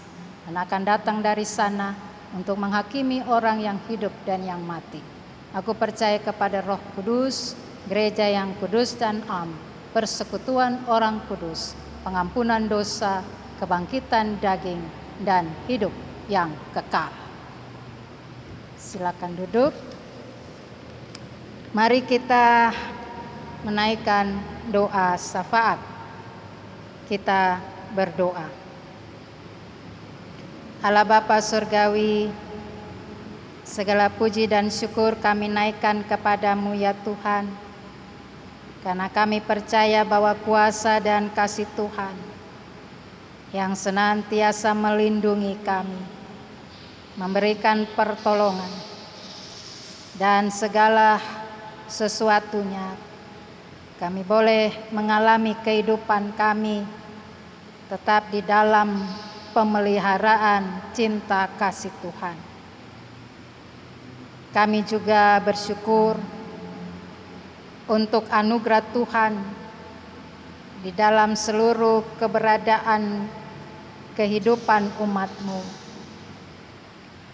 dan akan datang dari sana untuk menghakimi orang yang hidup dan yang mati. Aku percaya kepada Roh Kudus, gereja yang kudus dan am, persekutuan orang kudus, pengampunan dosa, kebangkitan daging, dan hidup yang kekal. Silakan duduk. Mari kita menaikkan doa syafaat. Kita berdoa. Allah Bapa Surgawi, segala puji dan syukur kami naikkan kepadamu ya Tuhan, karena kami percaya bahwa kuasa dan kasih Tuhan yang senantiasa melindungi kami, memberikan pertolongan, dan segala sesuatunya kami boleh mengalami kehidupan kami tetap di dalam pemeliharaan cinta kasih Tuhan. Kami juga bersyukur untuk anugerah Tuhan di dalam seluruh keberadaan kehidupan umat-Mu.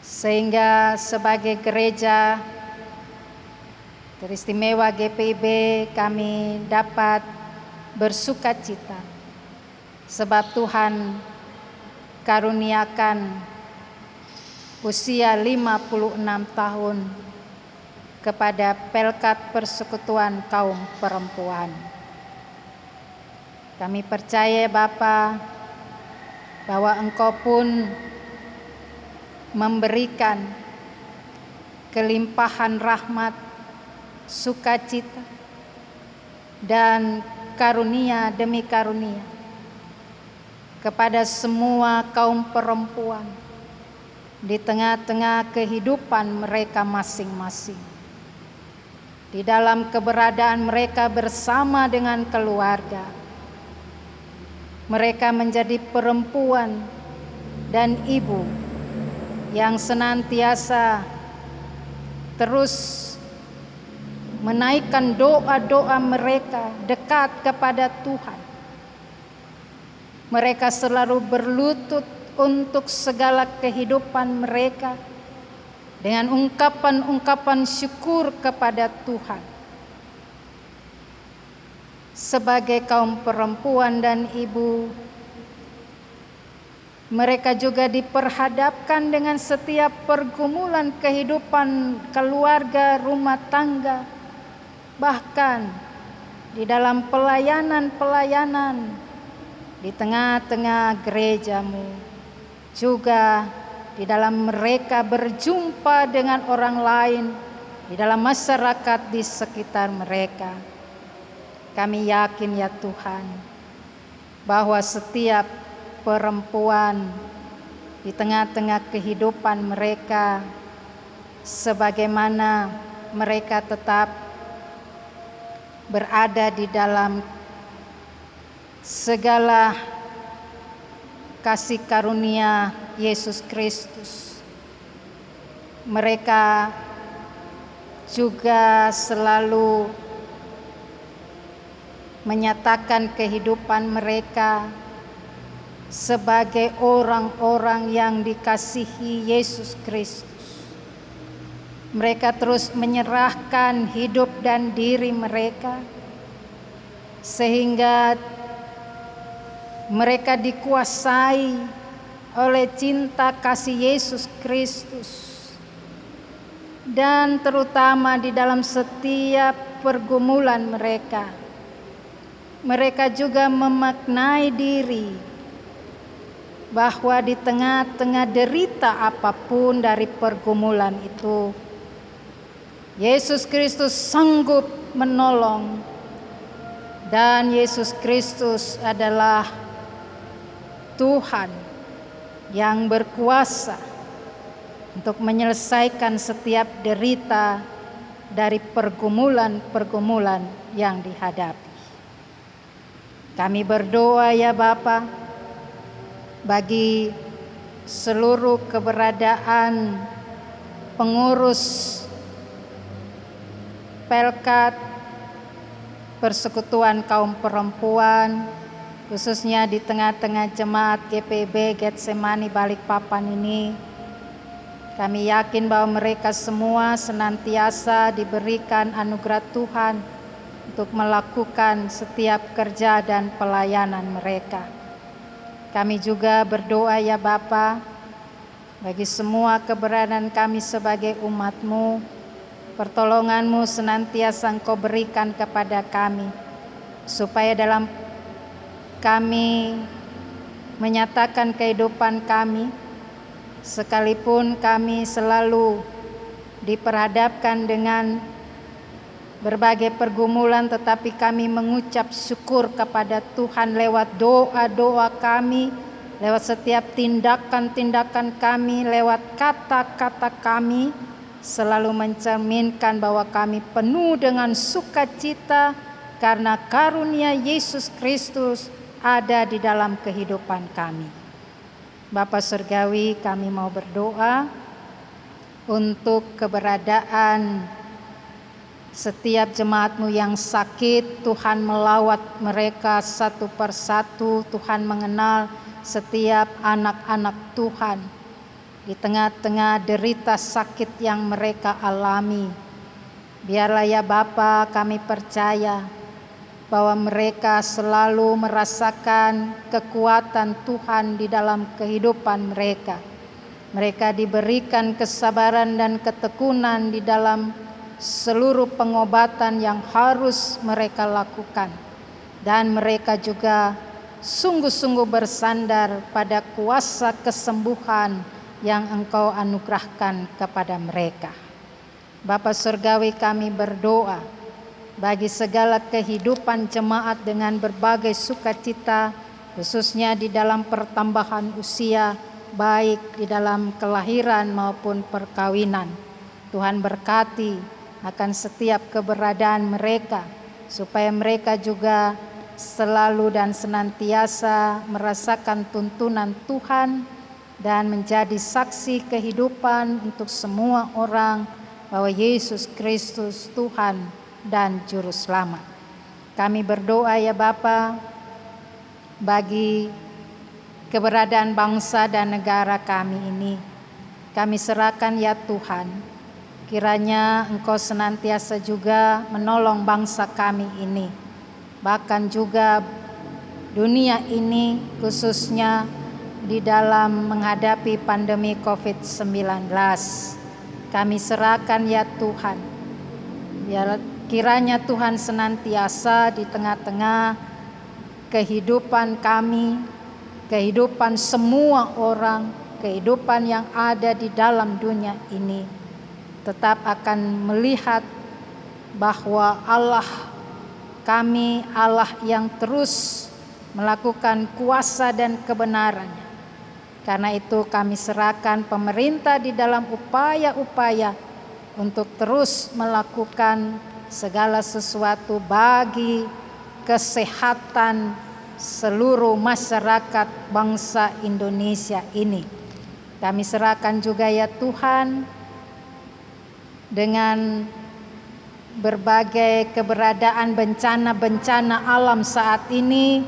Sehingga sebagai gereja teristimewa GPIB kami dapat bersukacita sebab Tuhan karuniakan usia 56 tahun kepada Pelkat Persekutuan Kaum Perempuan. Kami percaya Bapa bahwa Engkau pun memberikan kelimpahan rahmat, sukacita, dan karunia demi karunia kepada semua kaum perempuan di tengah-tengah kehidupan mereka masing-masing. Di dalam keberadaan mereka bersama dengan keluarga, mereka menjadi perempuan dan ibu yang senantiasa terus menaikkan doa-doa mereka dekat kepada Tuhan. Mereka selalu berlutut untuk segala kehidupan mereka dengan ungkapan-ungkapan syukur kepada Tuhan. Sebagai kaum perempuan dan ibu, mereka juga diperhadapkan dengan setiap pergumulan kehidupan keluarga, rumah tangga, bahkan di dalam pelayanan-pelayanan di tengah-tengah gereja-Mu, juga di dalam mereka berjumpa dengan orang lain, di dalam masyarakat di sekitar mereka. Kami yakin ya Tuhan, bahwa setiap perempuan di tengah-tengah kehidupan mereka, sebagaimana mereka tetap berada di dalam segala kasih karunia Yesus Kristus, mereka juga selalu menyatakan kehidupan mereka sebagai orang-orang yang dikasihi Yesus Kristus. Mereka terus menyerahkan hidup dan diri mereka sehingga mereka dikuasai oleh cinta kasih Yesus Kristus, dan terutama di dalam setiap pergumulan mereka, mereka juga memaknai diri bahwa di tengah-tengah derita apapun dari pergumulan itu, Yesus Kristus sanggup menolong, dan Yesus Kristus adalah Tuhan yang berkuasa untuk menyelesaikan setiap derita dari pergumulan-pergumulan yang dihadapi. Kami berdoa ya Bapa, bagi seluruh keberadaan pengurus Pelkat Persekutuan Kaum Perempuan, khususnya di tengah-tengah jemaat GPIB Getsemani Balikpapan ini. Kami yakin bahwa mereka semua senantiasa diberikan anugerah Tuhan untuk melakukan setiap kerja dan pelayanan mereka. Kami juga berdoa ya Bapa, bagi semua keberadaan kami sebagai umat-Mu, pertolongan-Mu senantiasa Engkau berikan kepada kami, supaya dalam kami menyatakan kehidupan kami, sekalipun kami selalu diperhadapkan dengan berbagai pergumulan, tetapi kami mengucap syukur kepada Tuhan lewat doa-doa kami, lewat setiap tindakan-tindakan kami, lewat kata-kata kami, selalu mencerminkan bahwa kami penuh dengan sukacita karena karunia Yesus Kristus ada di dalam kehidupan kami. Bapa Surgawi, kami mau berdoa untuk keberadaan setiap jemaat-Mu yang sakit. Tuhan melawat mereka satu persatu. Tuhan mengenal setiap anak-anak Tuhan di tengah-tengah derita sakit yang mereka alami. Biarlah ya Bapa, kami percaya bahwa mereka selalu merasakan kekuatan Tuhan di dalam kehidupan mereka. Mereka diberikan kesabaran dan ketekunan di dalam seluruh pengobatan yang harus mereka lakukan. Dan mereka juga sungguh-sungguh bersandar pada kuasa kesembuhan yang Engkau anugerahkan kepada mereka. Bapa Surgawi, kami berdoa bagi segala kehidupan jemaat dengan berbagai sukacita, khususnya di dalam pertambahan usia, baik di dalam kelahiran maupun perkawinan. Tuhan berkati akan setiap keberadaan mereka, supaya mereka juga selalu dan senantiasa merasakan tuntunan Tuhan dan menjadi saksi kehidupan untuk semua orang bahwa Yesus Kristus Tuhan dan Juru Selamat. Kami berdoa ya Bapa bagi keberadaan bangsa dan negara kami ini. Kami serahkan ya Tuhan, kiranya Engkau senantiasa juga menolong bangsa kami ini. Bahkan juga dunia ini, khususnya di dalam menghadapi pandemi COVID-19. Kami serahkan ya Tuhan, biar kiranya Tuhan senantiasa di tengah-tengah kehidupan kami, kehidupan semua orang, kehidupan yang ada di dalam dunia ini, tetap akan melihat bahwa Allah kami, Allah yang terus melakukan kuasa dan kebenarannya. Karena itu kami serahkan pemerintah di dalam upaya-upaya untuk terus melakukan segala sesuatu bagi kesehatan seluruh masyarakat bangsa Indonesia ini. Kami serahkan juga ya Tuhan dengan berbagai keberadaan bencana-bencana alam saat ini.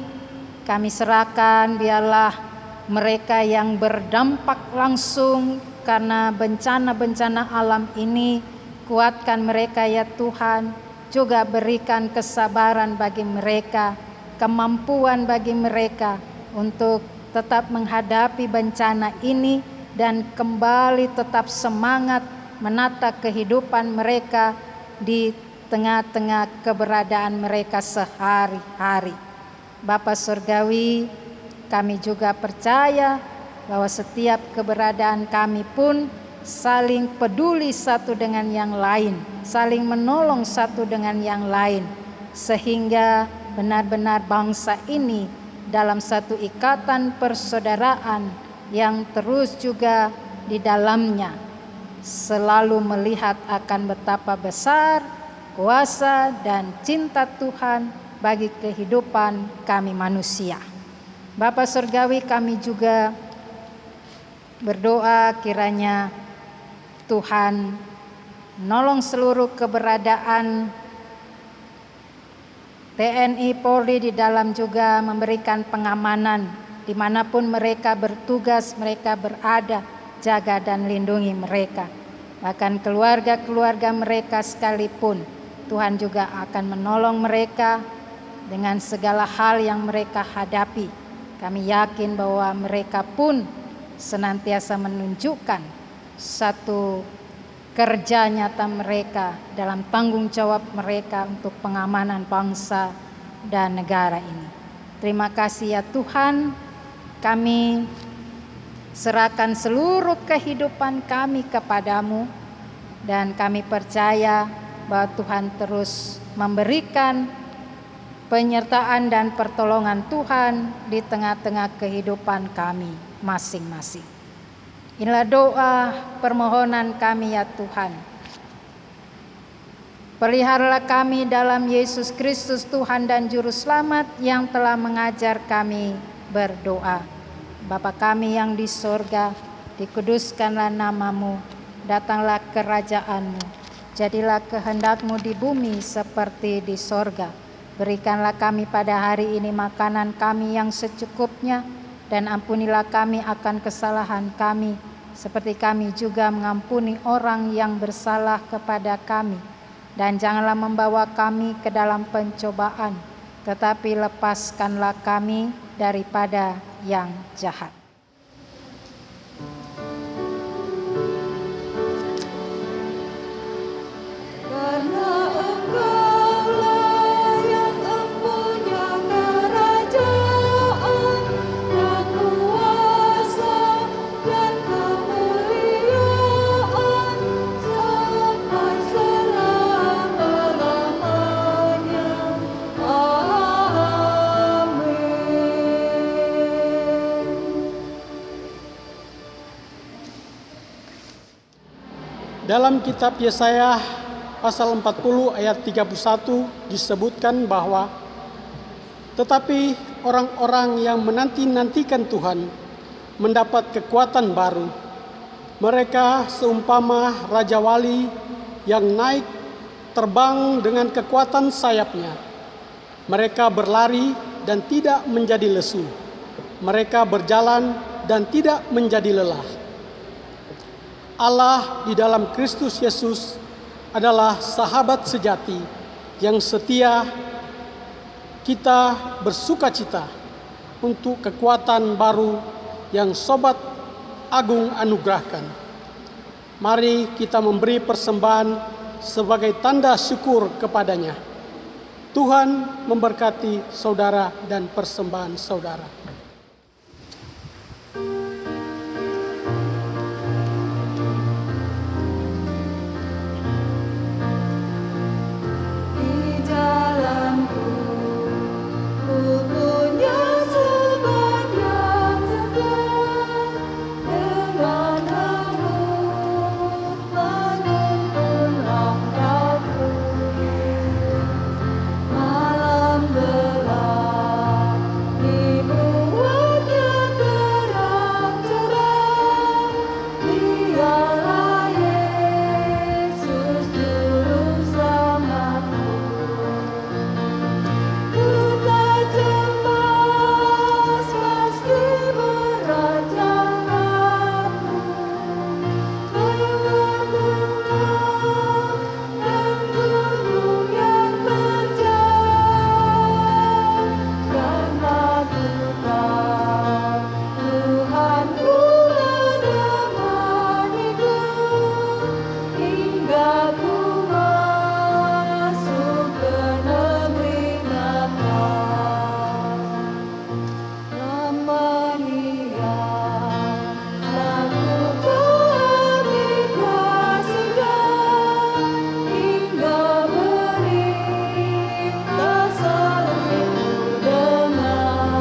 Kami serahkan biarlah mereka yang berdampak langsung karena bencana-bencana alam ini, kuatkan mereka ya Tuhan, juga berikan kesabaran bagi mereka, kemampuan bagi mereka untuk tetap menghadapi bencana ini dan kembali tetap semangat menata kehidupan mereka di tengah-tengah keberadaan mereka sehari-hari. Bapa Surgawi, kami juga percaya bahwa setiap keberadaan kami pun saling peduli satu dengan yang lain, saling menolong satu dengan yang lain, sehingga benar-benar bangsa ini dalam satu ikatan persaudaraan yang terus juga di dalamnya selalu melihat akan betapa besar kuasa dan cinta Tuhan bagi kehidupan kami manusia. Bapa Surgawi, kami juga berdoa kiranya Tuhan menolong seluruh keberadaan TNI Polri di dalam juga memberikan pengamanan dimanapun mereka bertugas, mereka berada, jaga dan lindungi mereka. Bahkan keluarga-keluarga mereka sekalipun, Tuhan juga akan menolong mereka dengan segala hal yang mereka hadapi. Kami yakin bahwa mereka pun senantiasa menunjukkan satu kerja nyata mereka dalam tanggung jawab mereka untuk pengamanan bangsa dan negara ini. Terima kasih ya Tuhan, kami serahkan seluruh kehidupan kami kepadamu dan kami percaya bahwa Tuhan terus memberikan penyertaan dan pertolongan Tuhan di tengah-tengah kehidupan kami masing-masing. Inilah doa permohonan kami ya Tuhan. Peliharalah kami dalam Yesus Kristus Tuhan dan Juru Selamat yang telah mengajar kami berdoa. Bapa kami yang di sorga, dikuduskanlah namamu, datanglah kerajaanmu, jadilah kehendak-Mu di bumi seperti di sorga. Berikanlah kami pada hari ini makanan kami yang secukupnya, dan ampunilah kami akan kesalahan kami, seperti kami juga mengampuni orang yang bersalah kepada kami. Dan janganlah membawa kami ke dalam pencobaan, tetapi lepaskanlah kami daripada yang jahat. Karena Engkaulah yang empunya kerajaan dan kuasa dan kemuliaan sampai selama-lamanya. Amin. Dalam kitab Yesaya pasal 40 ayat 31 disebutkan bahwa tetapi orang-orang yang menanti-nantikan Tuhan mendapat kekuatan baru. Mereka seumpama Raja Wali yang naik terbang dengan kekuatan sayapnya. Mereka berlari dan tidak menjadi lesu. Mereka berjalan dan tidak menjadi lelah. Allah di dalam Kristus Yesus adalah sahabat sejati yang setia. Kita bersukacita untuk kekuatan baru yang Sobat Agung anugerahkan. Mari kita memberi persembahan sebagai tanda syukur kepadanya. Tuhan memberkati saudara dan persembahan saudara. Di jalanku, ku punya sebab yang tegar, dengan lembut menuntun langkahku. Malam gelap dibuatnya terang cerah. Dialah Yesus juru selamatku. Ku tak cemas meski berat jalanku, berbunga dan gunung yang terjal. Karena ku tahu Tuhanku menemaniku, hingga ku masuk ke negeri Natal. Lamania aku kami kasihnya, hingga berita salibmu dengar.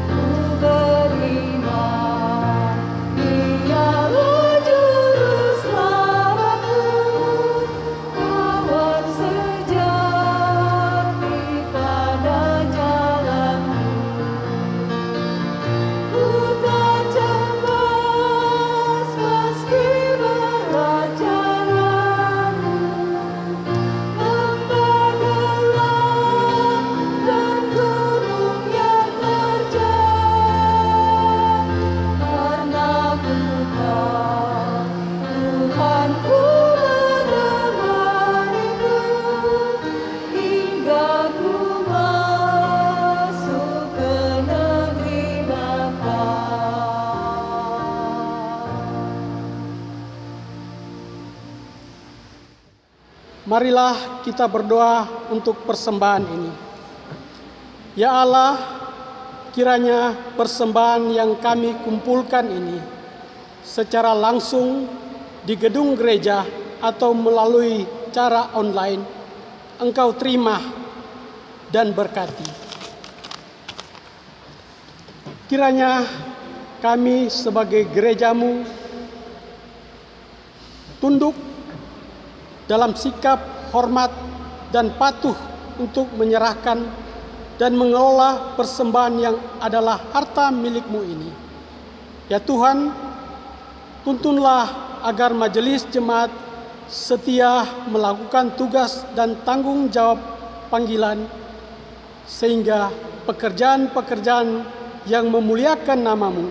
Ku beriman Dialah juru selamatku, kawan sejati pada jalanku. Ku tak cemas meski berat jalanku, lembah gelap dan gunung yang terjal. Karena ku tahu Tuhanku menemaniku, hingga ku masuk ke negeri Natal. Marilah kita berdoa untuk persembahan ini. Ya Allah, kiranya persembahan yang kami kumpulkan ini secara langsung di gedung gereja atau melalui cara online, Engkau terima dan berkati. Kiranya kami sebagai gereja-Mu tunduk dalam sikap hormat dan patuh untuk menyerahkan dan mengelola persembahan yang adalah harta milik-Mu ini. Ya Tuhan, tuntunlah agar majelis jemaat setia melakukan tugas dan tanggung jawab panggilan, sehingga pekerjaan-pekerjaan yang memuliakan nama-Mu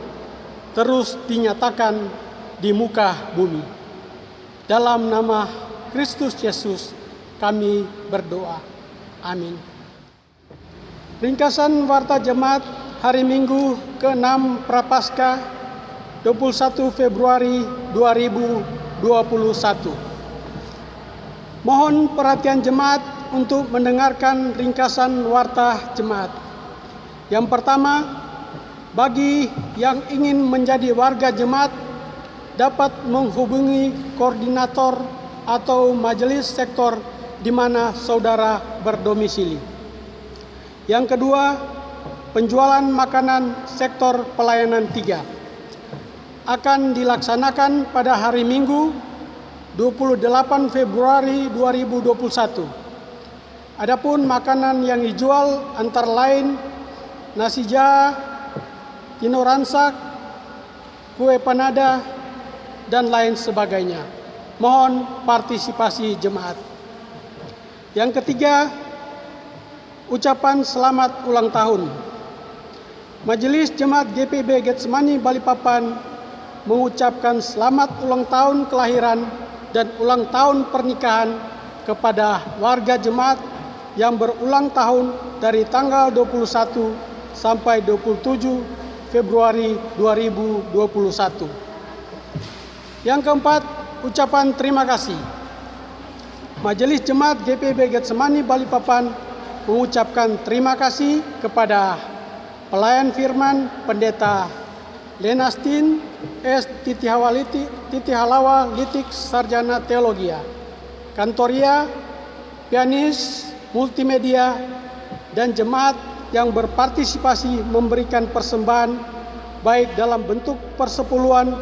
terus dinyatakan di muka bumi. Dalam nama Kristus Yesus kami berdoa. Amin. Ringkasan Warta Jemaat hari Minggu ke-6 Prapaskah 21 Februari 2021. Mohon perhatian jemaat untuk mendengarkan ringkasan Warta Jemaat. Yang pertama, bagi yang ingin menjadi warga jemaat dapat menghubungi koordinator atau majelis sektor di mana saudara berdomisili. Yang kedua, penjualan makanan sektor pelayanan 3 akan dilaksanakan pada hari Minggu 28 Februari 2021. Adapun makanan yang dijual antara lain nasi jaha, tino ransak, kue panada, dan lain sebagainya. Mohon partisipasi jemaat. Yang ketiga, ucapan selamat ulang tahun. Majelis Jemaat GPIB Getsemani Balikpapan mengucapkan selamat ulang tahun kelahiran dan ulang tahun pernikahan kepada warga jemaat yang berulang tahun dari tanggal 21 sampai 27 Februari 2021. Yang keempat, ucapan terima kasih. Majelis Jemaat GPIB Getsemani Balikpapan mengucapkan terima kasih kepada pelayan firman Pendeta Lenastin S. Titihalawa Litik Sarjana Teologia, Kantoria, pianis, multimedia, dan jemaat yang berpartisipasi memberikan persembahan baik dalam bentuk persepuluhan,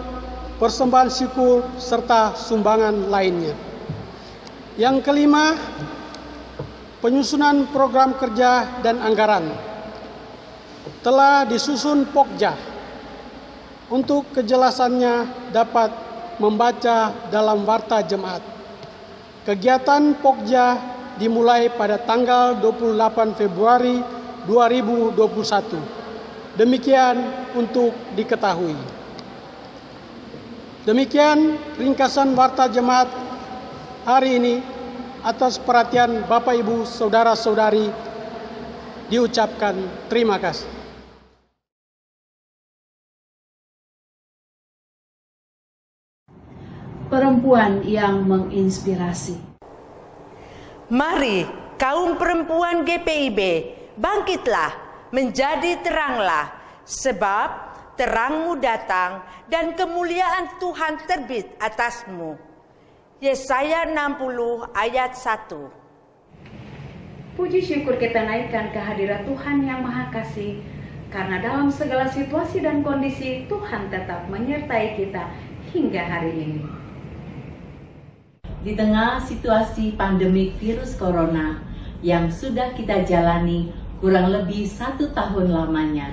persembahan syukur, serta sumbangan lainnya. Yang kelima, penyusunan program kerja dan anggaran telah disusun Pokja. Untuk kejelasannya dapat membaca dalam Warta Jemaat. Kegiatan Pokja dimulai pada tanggal 28 Februari 2021. Demikian untuk diketahui. Demikian ringkasan Warta Jemaat hari ini. Atas perhatian Bapak Ibu Saudara-saudari diucapkan terima kasih. Perempuan yang menginspirasi. Mari kaum perempuan GPIB bangkitlah, menjadi teranglah, sebab terangmu datang dan kemuliaan Tuhan terbit atasmu. Yesaya 60 ayat 1. Puji syukur kita naikkan kehadirat Tuhan yang Maha Kasih, karena dalam segala situasi dan kondisi Tuhan tetap menyertai kita hingga hari ini. Di tengah situasi pandemik virus corona yang sudah kita jalani kurang lebih 1 tahun lamanya,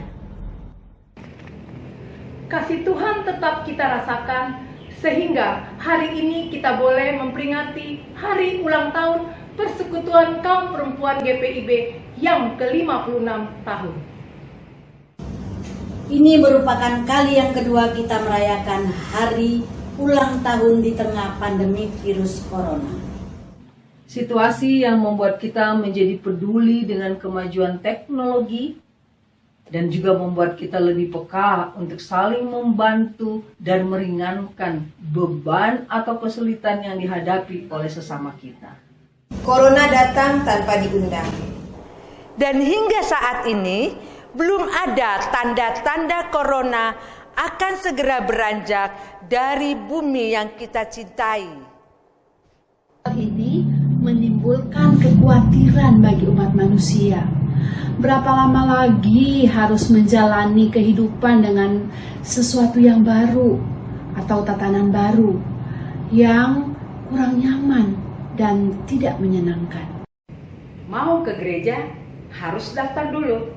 kasih Tuhan tetap kita rasakan, sehingga hari ini kita boleh memperingati hari ulang tahun Persekutuan Kaum Perempuan GPIB yang ke-56 tahun. Ini merupakan kali yang kedua kita merayakan hari ulang tahun di tengah pandemi virus corona. Situasi yang membuat kita menjadi peduli dengan kemajuan teknologi dan juga membuat kita lebih peka untuk saling membantu dan meringankan beban atau kesulitan yang dihadapi oleh sesama kita. Corona datang tanpa diundang. Dan hingga saat ini belum ada tanda-tanda corona akan segera beranjak dari bumi yang kita cintai. Ini menimbulkan kekhawatiran bagi umat manusia. Berapa lama lagi harus menjalani kehidupan dengan sesuatu yang baru atau tatanan baru yang kurang nyaman dan tidak menyenangkan. Mau ke gereja harus daftar dulu.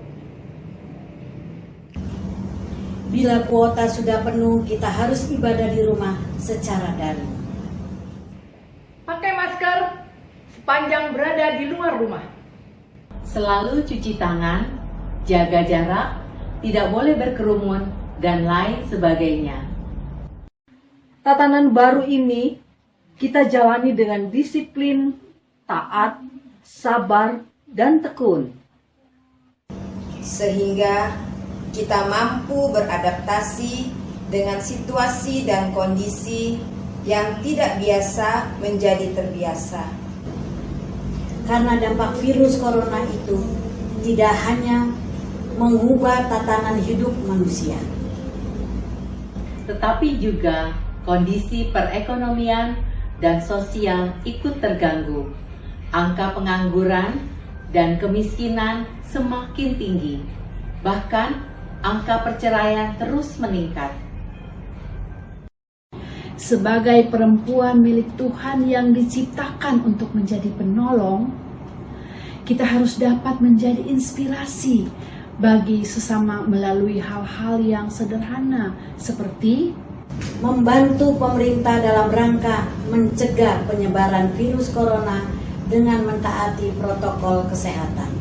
Bila kuota sudah penuh, kita harus ibadah di rumah secara daring. Pakai masker sepanjang berada di luar rumah. Selalu cuci tangan, jaga jarak, tidak boleh berkerumun, dan lain sebagainya. Tatanan baru ini kita jalani dengan disiplin, taat, sabar, dan tekun. Sehingga kita mampu beradaptasi dengan situasi dan kondisi yang tidak biasa menjadi terbiasa. Karena dampak virus corona itu tidak hanya mengubah tatanan hidup manusia, Tetapi juga kondisi perekonomian dan sosial ikut terganggu. Angka pengangguran dan kemiskinan semakin tinggi. Bahkan angka perceraian terus meningkat. Sebagai perempuan milik Tuhan yang diciptakan untuk menjadi penolong, kita harus dapat menjadi inspirasi bagi sesama melalui hal-hal yang sederhana seperti membantu pemerintah dalam rangka mencegah penyebaran virus corona dengan mentaati protokol kesehatan.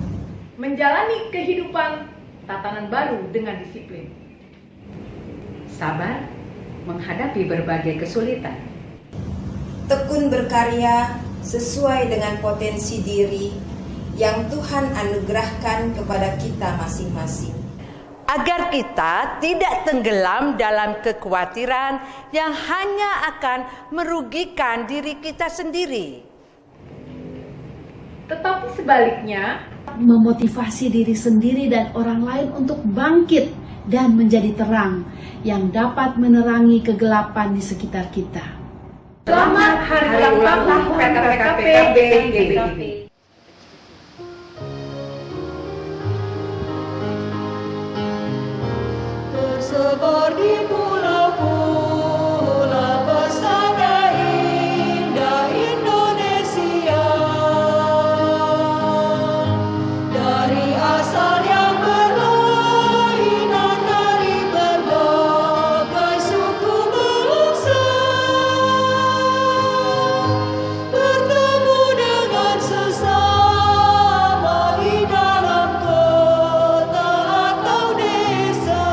Menjalani kehidupan tatanan baru dengan disiplin. Sabar menghadapi berbagai kesulitan. Tekun berkarya sesuai dengan potensi diri yang Tuhan anugerahkan kepada kita masing-masing. Agar kita tidak tenggelam dalam kekhawatiran yang hanya akan merugikan diri kita sendiri. Tetapi sebaliknya, memotivasi diri sendiri dan orang lain untuk bangkit dan menjadi terang yang dapat menerangi kegelapan di sekitar kita. Selamat Hari Ulang Tahun PKPKP BGBIB. Tersebar di pulau-pulau pesona indah Indonesia, dari asal yang berlainan dari berbagai suku bangsa, bertemu dengan sesama di dalam kota atau desa.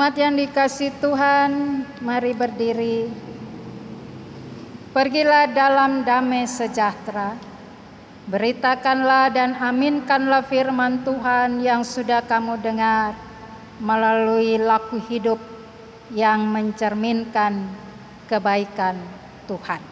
Umat yang dikasihi Tuhan, mari berdiri. Pergilah dalam damai sejahtera. Beritakanlah dan aminkanlah firman Tuhan yang sudah kamu dengar melalui laku hidup yang mencerminkan kebaikan Tuhan.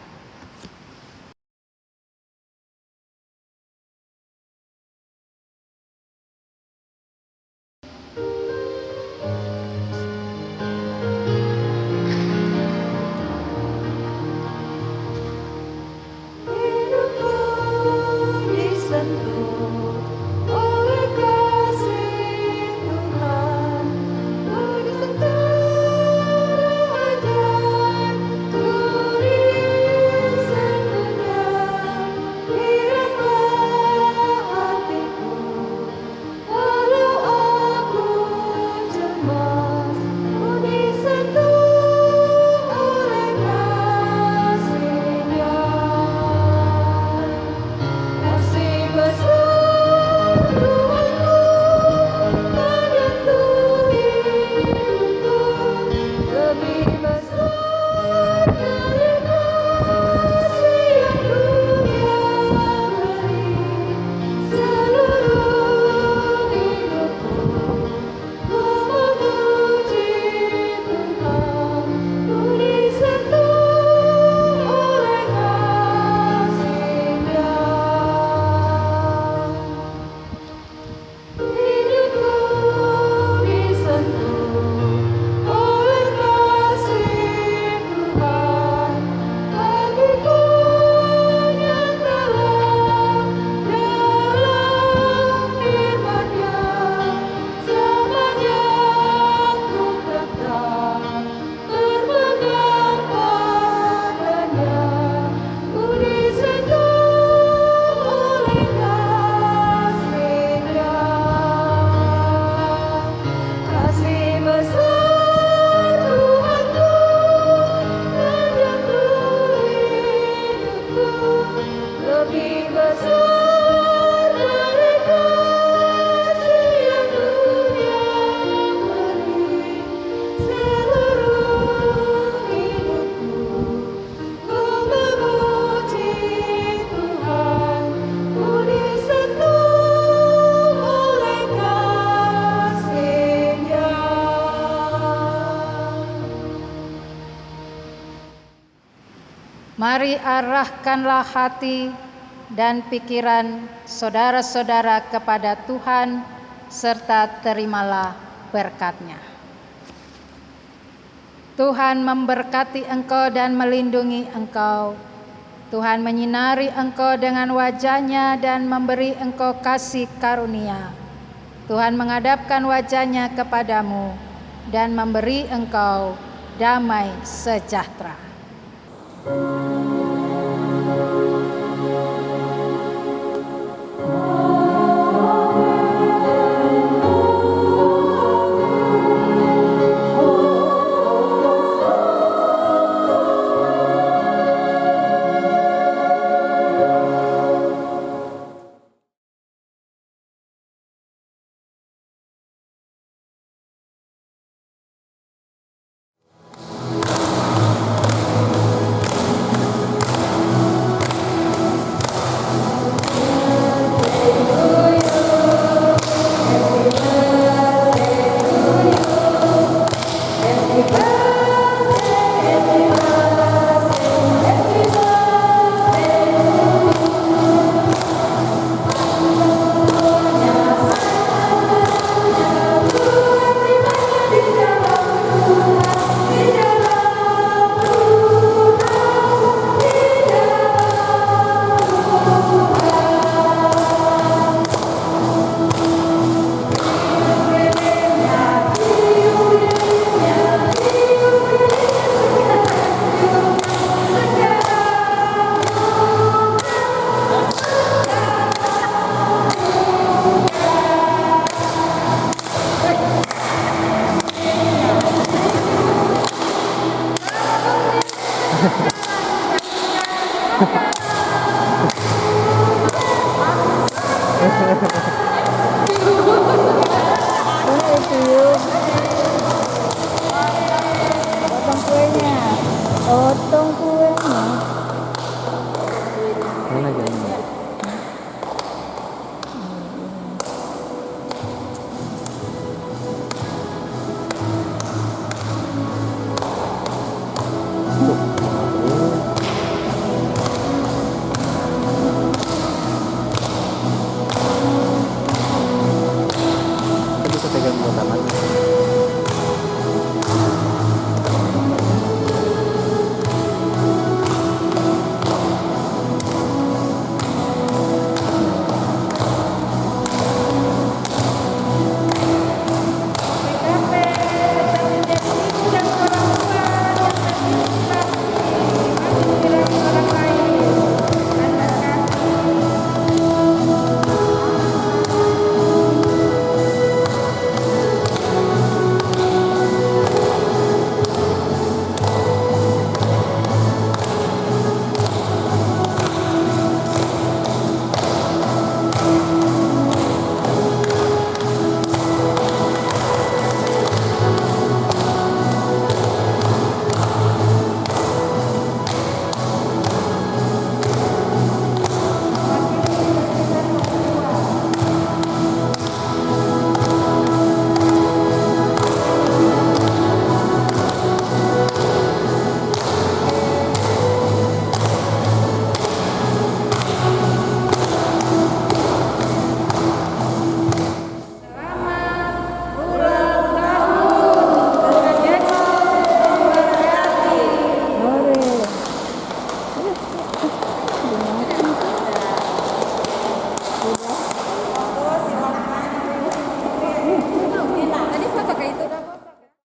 Mari arahkanlah hati dan pikiran saudara-saudara kepada Tuhan, serta terimalah berkat-Nya. Tuhan memberkati engkau dan melindungi engkau. Tuhan menyinari engkau dengan wajah-Nya dan memberi engkau kasih karunia. Tuhan menghadapkan wajah-Nya kepadamu dan memberi engkau damai sejahtera. Ha ha ha.